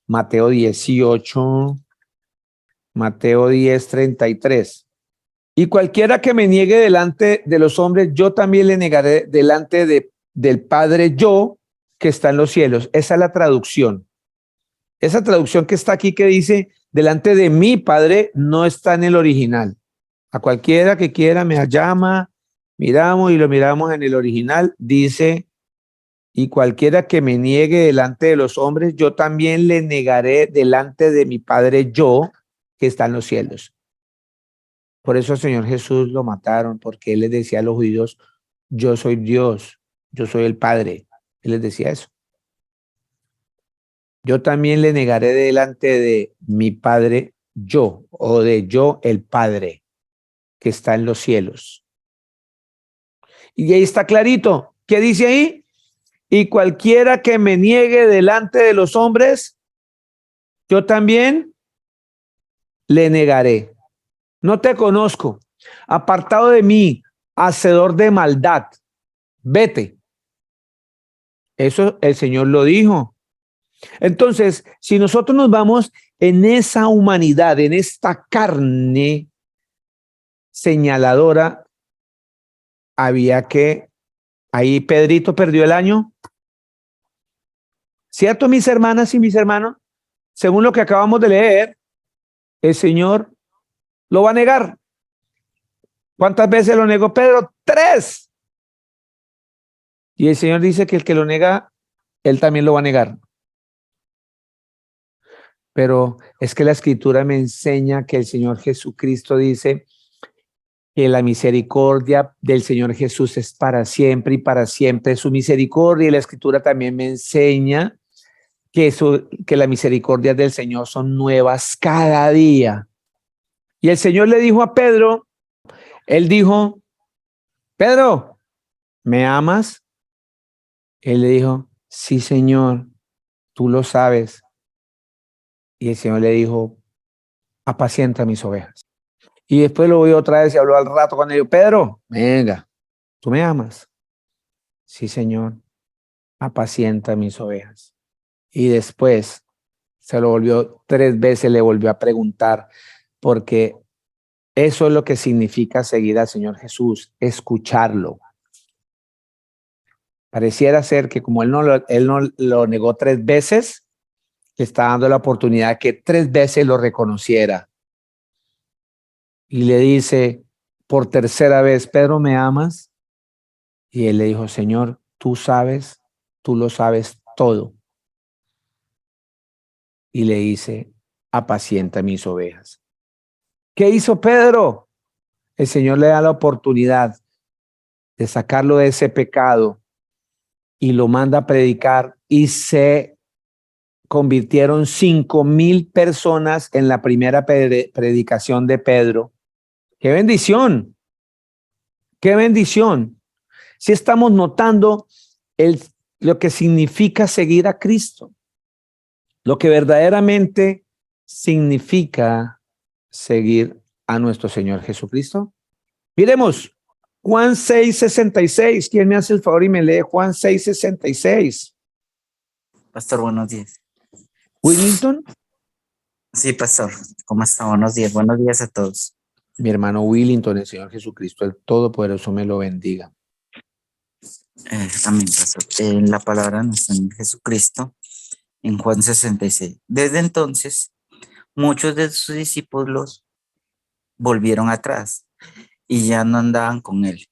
Mateo 18, Mateo 10:33. Y cualquiera que me niegue delante de los hombres, yo también le negaré delante del Padre yo, que está en los cielos. Esa es la traducción. Esa traducción que está aquí que dice, delante de mi Padre, no está en el original. A cualquiera que quiera me llama, miramos y lo miramos en el original, dice, y cualquiera que me niegue delante de los hombres, yo también le negaré delante de mi Padre yo, que está en los cielos. Por eso al Señor Jesús lo mataron, porque Él les decía a los judíos, yo soy Dios, yo soy el Padre. Él les decía eso. Yo también le negaré delante de mi Padre yo, o de yo el Padre, que está en los cielos. Y ahí está clarito. ¿Qué dice ahí? Y cualquiera que me niegue delante de los hombres, yo también le negaré. No te conozco, apartado de mí, hacedor de maldad, vete. Eso el Señor lo dijo. Entonces, si nosotros nos vamos en esa humanidad, en esta carne señaladora, había que, ahí Pedrito perdió el año. ¿Cierto, mis hermanas y mis hermanos? Según lo que acabamos de leer, el Señor lo va a negar. ¿Cuántas veces lo negó Pedro? 3. Y el Señor dice que el que lo nega, Él también lo va a negar. Pero es que la Escritura me enseña que el Señor Jesucristo dice que la misericordia del Señor Jesús es para siempre y para siempre. Su misericordia, y la Escritura también me enseña que la misericordia del Señor son nuevas cada día. Y el Señor le dijo a Pedro, Él dijo, Pedro, ¿me amas? Él le dijo, sí, Señor, tú lo sabes. Y el Señor le dijo, apacienta mis ovejas. Y después lo vio otra vez y habló al rato con ellos, Pedro, venga, ¿tú me amas? Sí, Señor, apacienta mis ovejas. Y después se lo volvió 3 veces, le volvió a preguntar, porque eso es lo que significa seguir al Señor Jesús, escucharlo. Pareciera ser que como él no lo negó 3 veces, le está dando la oportunidad que 3 veces lo reconociera. Y le dice por tercera vez, Pedro, ¿me amas? Y él le dijo, Señor, tú sabes, tú lo sabes todo. Y le dice, apacienta mis ovejas. ¿Qué hizo Pedro? El Señor le da la oportunidad de sacarlo de ese pecado y lo manda a predicar y se convirtieron 5,000 personas en la primera predicación de Pedro. ¡Qué bendición! ¡Qué bendición! Si estamos notando lo que significa seguir a Cristo, lo que verdaderamente significa seguir a nuestro Señor Jesucristo. Miremos, Juan 6:66. ¿Quién me hace el favor y me lee Juan 6:66? Pastor, buenos días. Willington. Sí, pastor, ¿cómo está? Buenos días a todos. Mi hermano Willington, el Señor Jesucristo, el Todopoderoso, me lo bendiga. Amén, pastor. La palabra de nuestro Señor Jesucristo en Juan 66. Desde entonces, muchos de sus discípulos volvieron atrás y ya no andaban con él.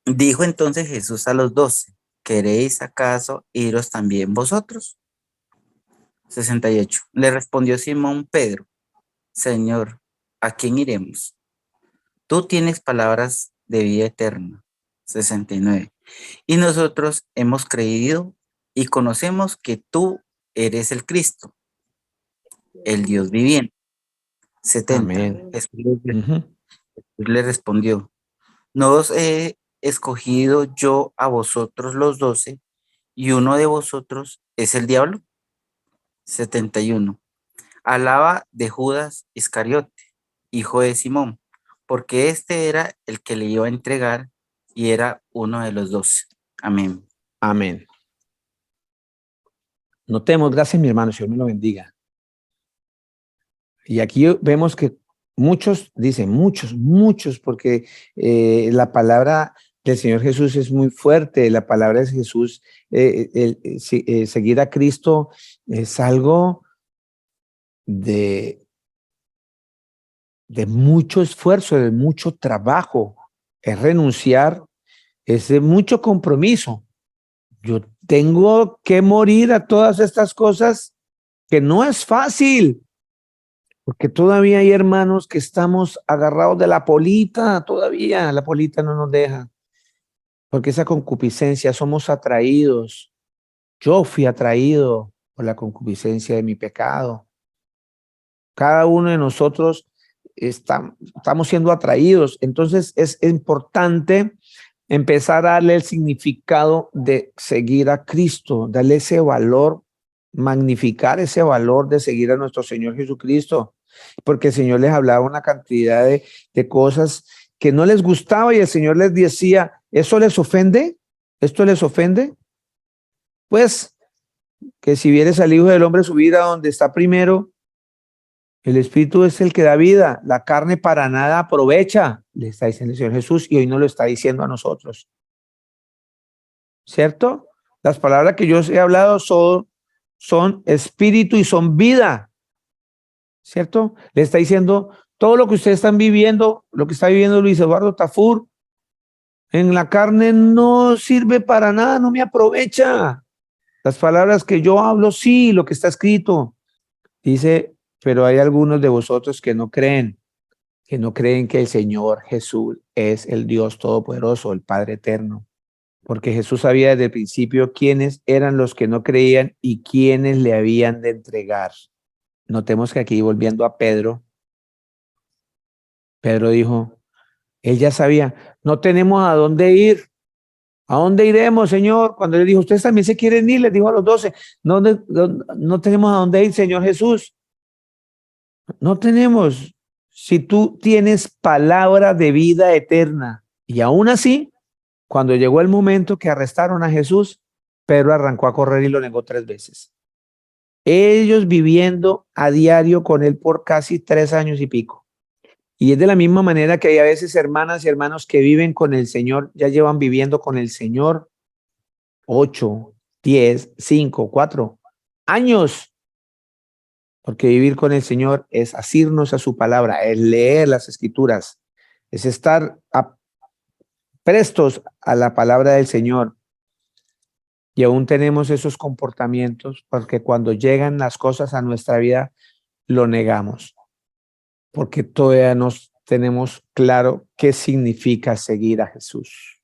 Dijo entonces Jesús a los 12, ¿queréis acaso iros también vosotros? 68. Le respondió Simón Pedro, Señor, ¿a quién iremos? Tú tienes palabras de vida eterna. 69. Y nosotros hemos creído y conocemos que tú eres el Cristo, el Dios viviente. 70. Amén. Jesús le respondió, ¿no os he escogido yo a vosotros los 12 y uno de vosotros es el diablo? 71. Alaba de Judas Iscariote, hijo de Simón, porque este era el que le iba a entregar y era uno de los 12. Amén. Amén. Notemos, gracias mi hermano, Señor me lo bendiga. Y aquí vemos que muchos, dicen muchos, porque la palabra del Señor Jesús es muy fuerte, la palabra de Jesús, seguir a Cristo es algo de mucho esfuerzo, de mucho trabajo, es renunciar, es de mucho compromiso. Yo tengo que morir a todas estas cosas que no es fácil. Porque todavía hay hermanos que estamos agarrados de la polita, todavía la polita no nos deja. Porque esa concupiscencia, somos atraídos. Yo fui atraído por la concupiscencia de mi pecado. Cada uno de nosotros estamos siendo atraídos. Entonces es importante empezar a darle el significado de seguir a Cristo, darle ese valor, magnificar ese valor de seguir a nuestro Señor Jesucristo, porque el Señor les hablaba una cantidad de cosas que no les gustaba y el Señor les decía, ¿eso les ofende? ¿Esto les ofende? Pues que si vieres al Hijo del Hombre subir a donde está primero, el Espíritu es el que da vida, la carne para nada aprovecha, le está diciendo el Señor Jesús y hoy nos lo está diciendo a nosotros. ¿Cierto? Las palabras que yo os he hablado son espíritu y son vida. ¿Cierto? Le está diciendo todo lo que ustedes están viviendo, lo que está viviendo Luis Eduardo Tafur, en la carne no sirve para nada, no me aprovecha. Las palabras que yo hablo, sí, lo que está escrito. Dice, pero hay algunos de vosotros que no creen que el Señor Jesús es el Dios Todopoderoso, el Padre Eterno. Porque Jesús sabía desde el principio quiénes eran los que no creían y quiénes le habían de entregar. Notemos que aquí, volviendo a Pedro dijo, él ya sabía, no tenemos a dónde ir. ¿A dónde iremos, Señor? Cuando le dijo, ustedes también se quieren ir, les dijo a los 12, no tenemos a dónde ir, Señor Jesús. No tenemos. Si tú tienes palabra de vida eterna. Y aún así, cuando llegó el momento que arrestaron a Jesús, Pedro arrancó a correr y lo negó 3 veces. Ellos viviendo a diario con él por casi 3 años y pico. Y es de la misma manera que hay a veces hermanas y hermanos que viven con el Señor, ya llevan viviendo con el Señor 8, 10, 5, 4 años. Porque vivir con el Señor es asirnos a su palabra, es leer las escrituras, es estar prestos a la palabra del Señor. Y aún tenemos esos comportamientos porque cuando llegan las cosas a nuestra vida, lo negamos. Porque todavía no tenemos claro qué significa seguir a Jesús.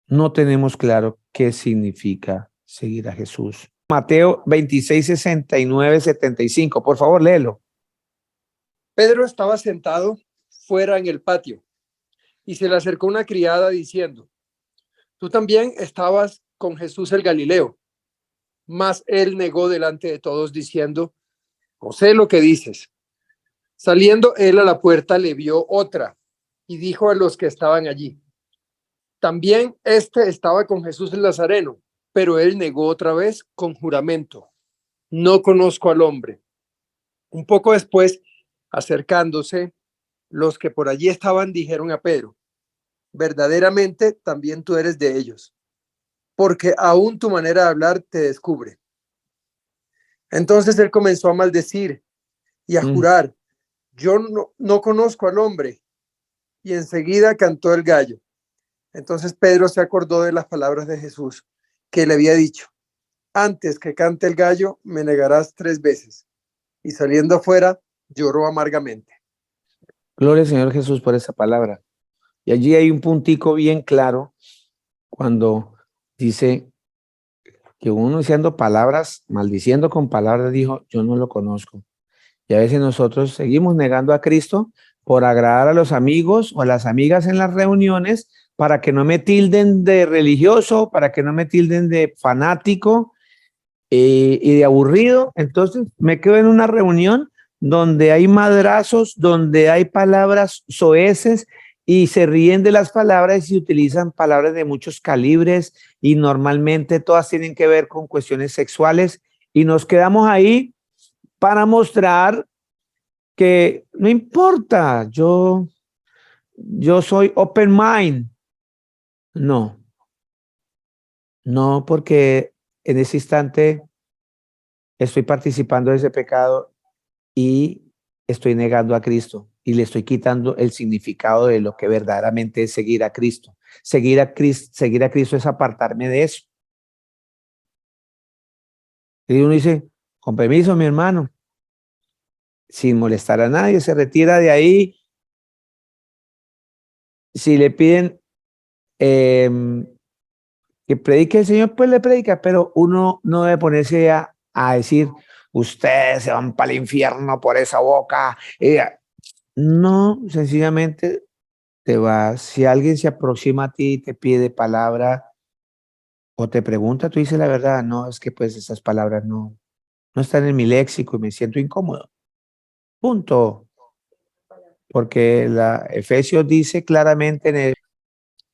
No tenemos claro qué significa seguir a Jesús. Mateo 26, 69, 75. Por favor, léelo. Pedro estaba sentado fuera en el patio y se le acercó una criada diciendo, tú también estabas con Jesús el Galileo. Mas él negó delante de todos diciendo, no sé lo que dices. Saliendo él a la puerta le vio otra y dijo a los que estaban allí, también estaba con Jesús el Nazareno, pero él negó otra vez con juramento, no conozco al hombre. Un poco después, acercándose, los que por allí estaban dijeron a Pedro, verdaderamente también tú eres de ellos, porque aún tu manera de hablar te descubre. Entonces él comenzó a maldecir y a jurar, yo no conozco al hombre. Y enseguida cantó el gallo. Entonces Pedro se acordó de las palabras de Jesús, que le había dicho, antes que cante el gallo, me negarás 3 veces. Y saliendo afuera, lloró amargamente. Gloria al Señor Jesús por esa palabra. Y allí hay un puntico bien claro cuando dice que uno diciendo palabras, maldiciendo con palabras, dijo, yo no lo conozco. Y a veces nosotros seguimos negando a Cristo por agradar a los amigos o a las amigas en las reuniones para que no me tilden de religioso, para que no me tilden de fanático y de aburrido. Entonces me quedo en una reunión donde hay madrazos, donde hay palabras soeces y se ríen de las palabras y utilizan palabras de muchos calibres y normalmente todas tienen que ver con cuestiones sexuales y nos quedamos ahí para mostrar que no importa, yo soy open mind. No, porque en ese instante estoy participando de ese pecado y estoy negando a Cristo y le estoy quitando el significado de lo que verdaderamente es seguir a Cristo. Seguir a Cristo es apartarme de eso. Y uno dice, con permiso, mi hermano, sin molestar a nadie, se retira de ahí. Si le piden que predique el Señor, pues le predica, pero uno no debe ponerse a decir, ustedes se van para el infierno por esa boca. No, sencillamente te vas. Si alguien se aproxima a ti y te pide palabra o te pregunta, tú dices la verdad, no, es que pues esas palabras no están en mi léxico y me siento incómodo. Punto. Porque la Efesios dice claramente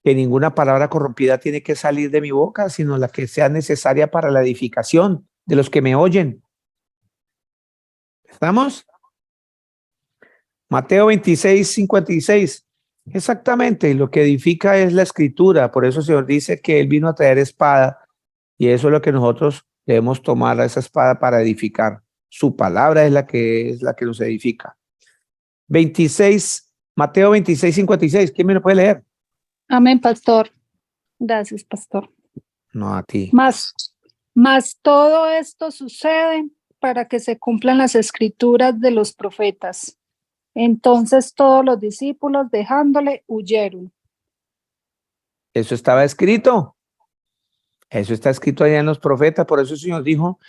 que ninguna palabra corrompida tiene que salir de mi boca, sino la que sea necesaria para la edificación de los que me oyen. ¿Estamos? Mateo 26, 56. Exactamente, lo que edifica es la escritura. Por eso el Señor dice que Él vino a traer espada y eso es lo que nosotros debemos tomar a esa espada para edificar. Su palabra es la que nos edifica. 26, Mateo 26, 56. ¿Quién me lo puede leer? Amén, pastor. Gracias, pastor. No, a ti. Mas todo esto sucede para que se cumplan las escrituras de los profetas. Entonces todos los discípulos, dejándole, huyeron. Eso estaba escrito. Eso está escrito allá en los profetas. Por eso el Señor dijo,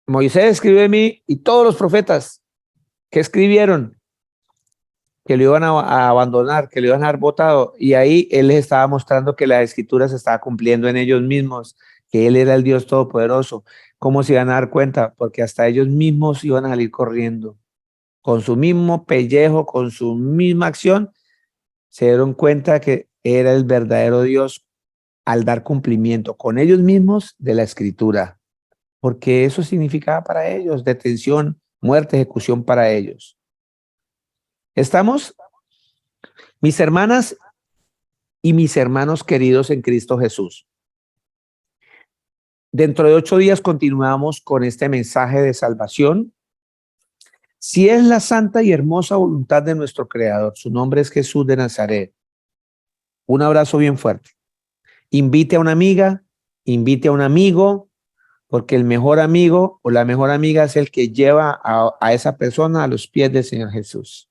Moisés escribió de mí y todos los profetas que escribieron. que lo iban a abandonar, que lo iban a dar botado. Y ahí él les estaba mostrando que la escritura se estaba cumpliendo en ellos mismos, que él era el Dios Todopoderoso. ¿Cómo se iban a dar cuenta? Porque hasta ellos mismos iban a salir corriendo. Con su mismo pellejo, con su misma acción, se dieron cuenta que era el verdadero Dios al dar cumplimiento con ellos mismos de la escritura. Porque eso significaba para ellos detención, muerte, ejecución para ellos. ¿Estamos? Mis hermanas y mis hermanos queridos en Cristo Jesús. Dentro de 8 días continuamos con este mensaje de salvación. Si es la santa y hermosa voluntad de nuestro Creador, su nombre es Jesús de Nazaret. Un abrazo bien fuerte. Invite a una amiga, invite a un amigo, porque el mejor amigo o la mejor amiga es el que lleva a esa persona a los pies del Señor Jesús.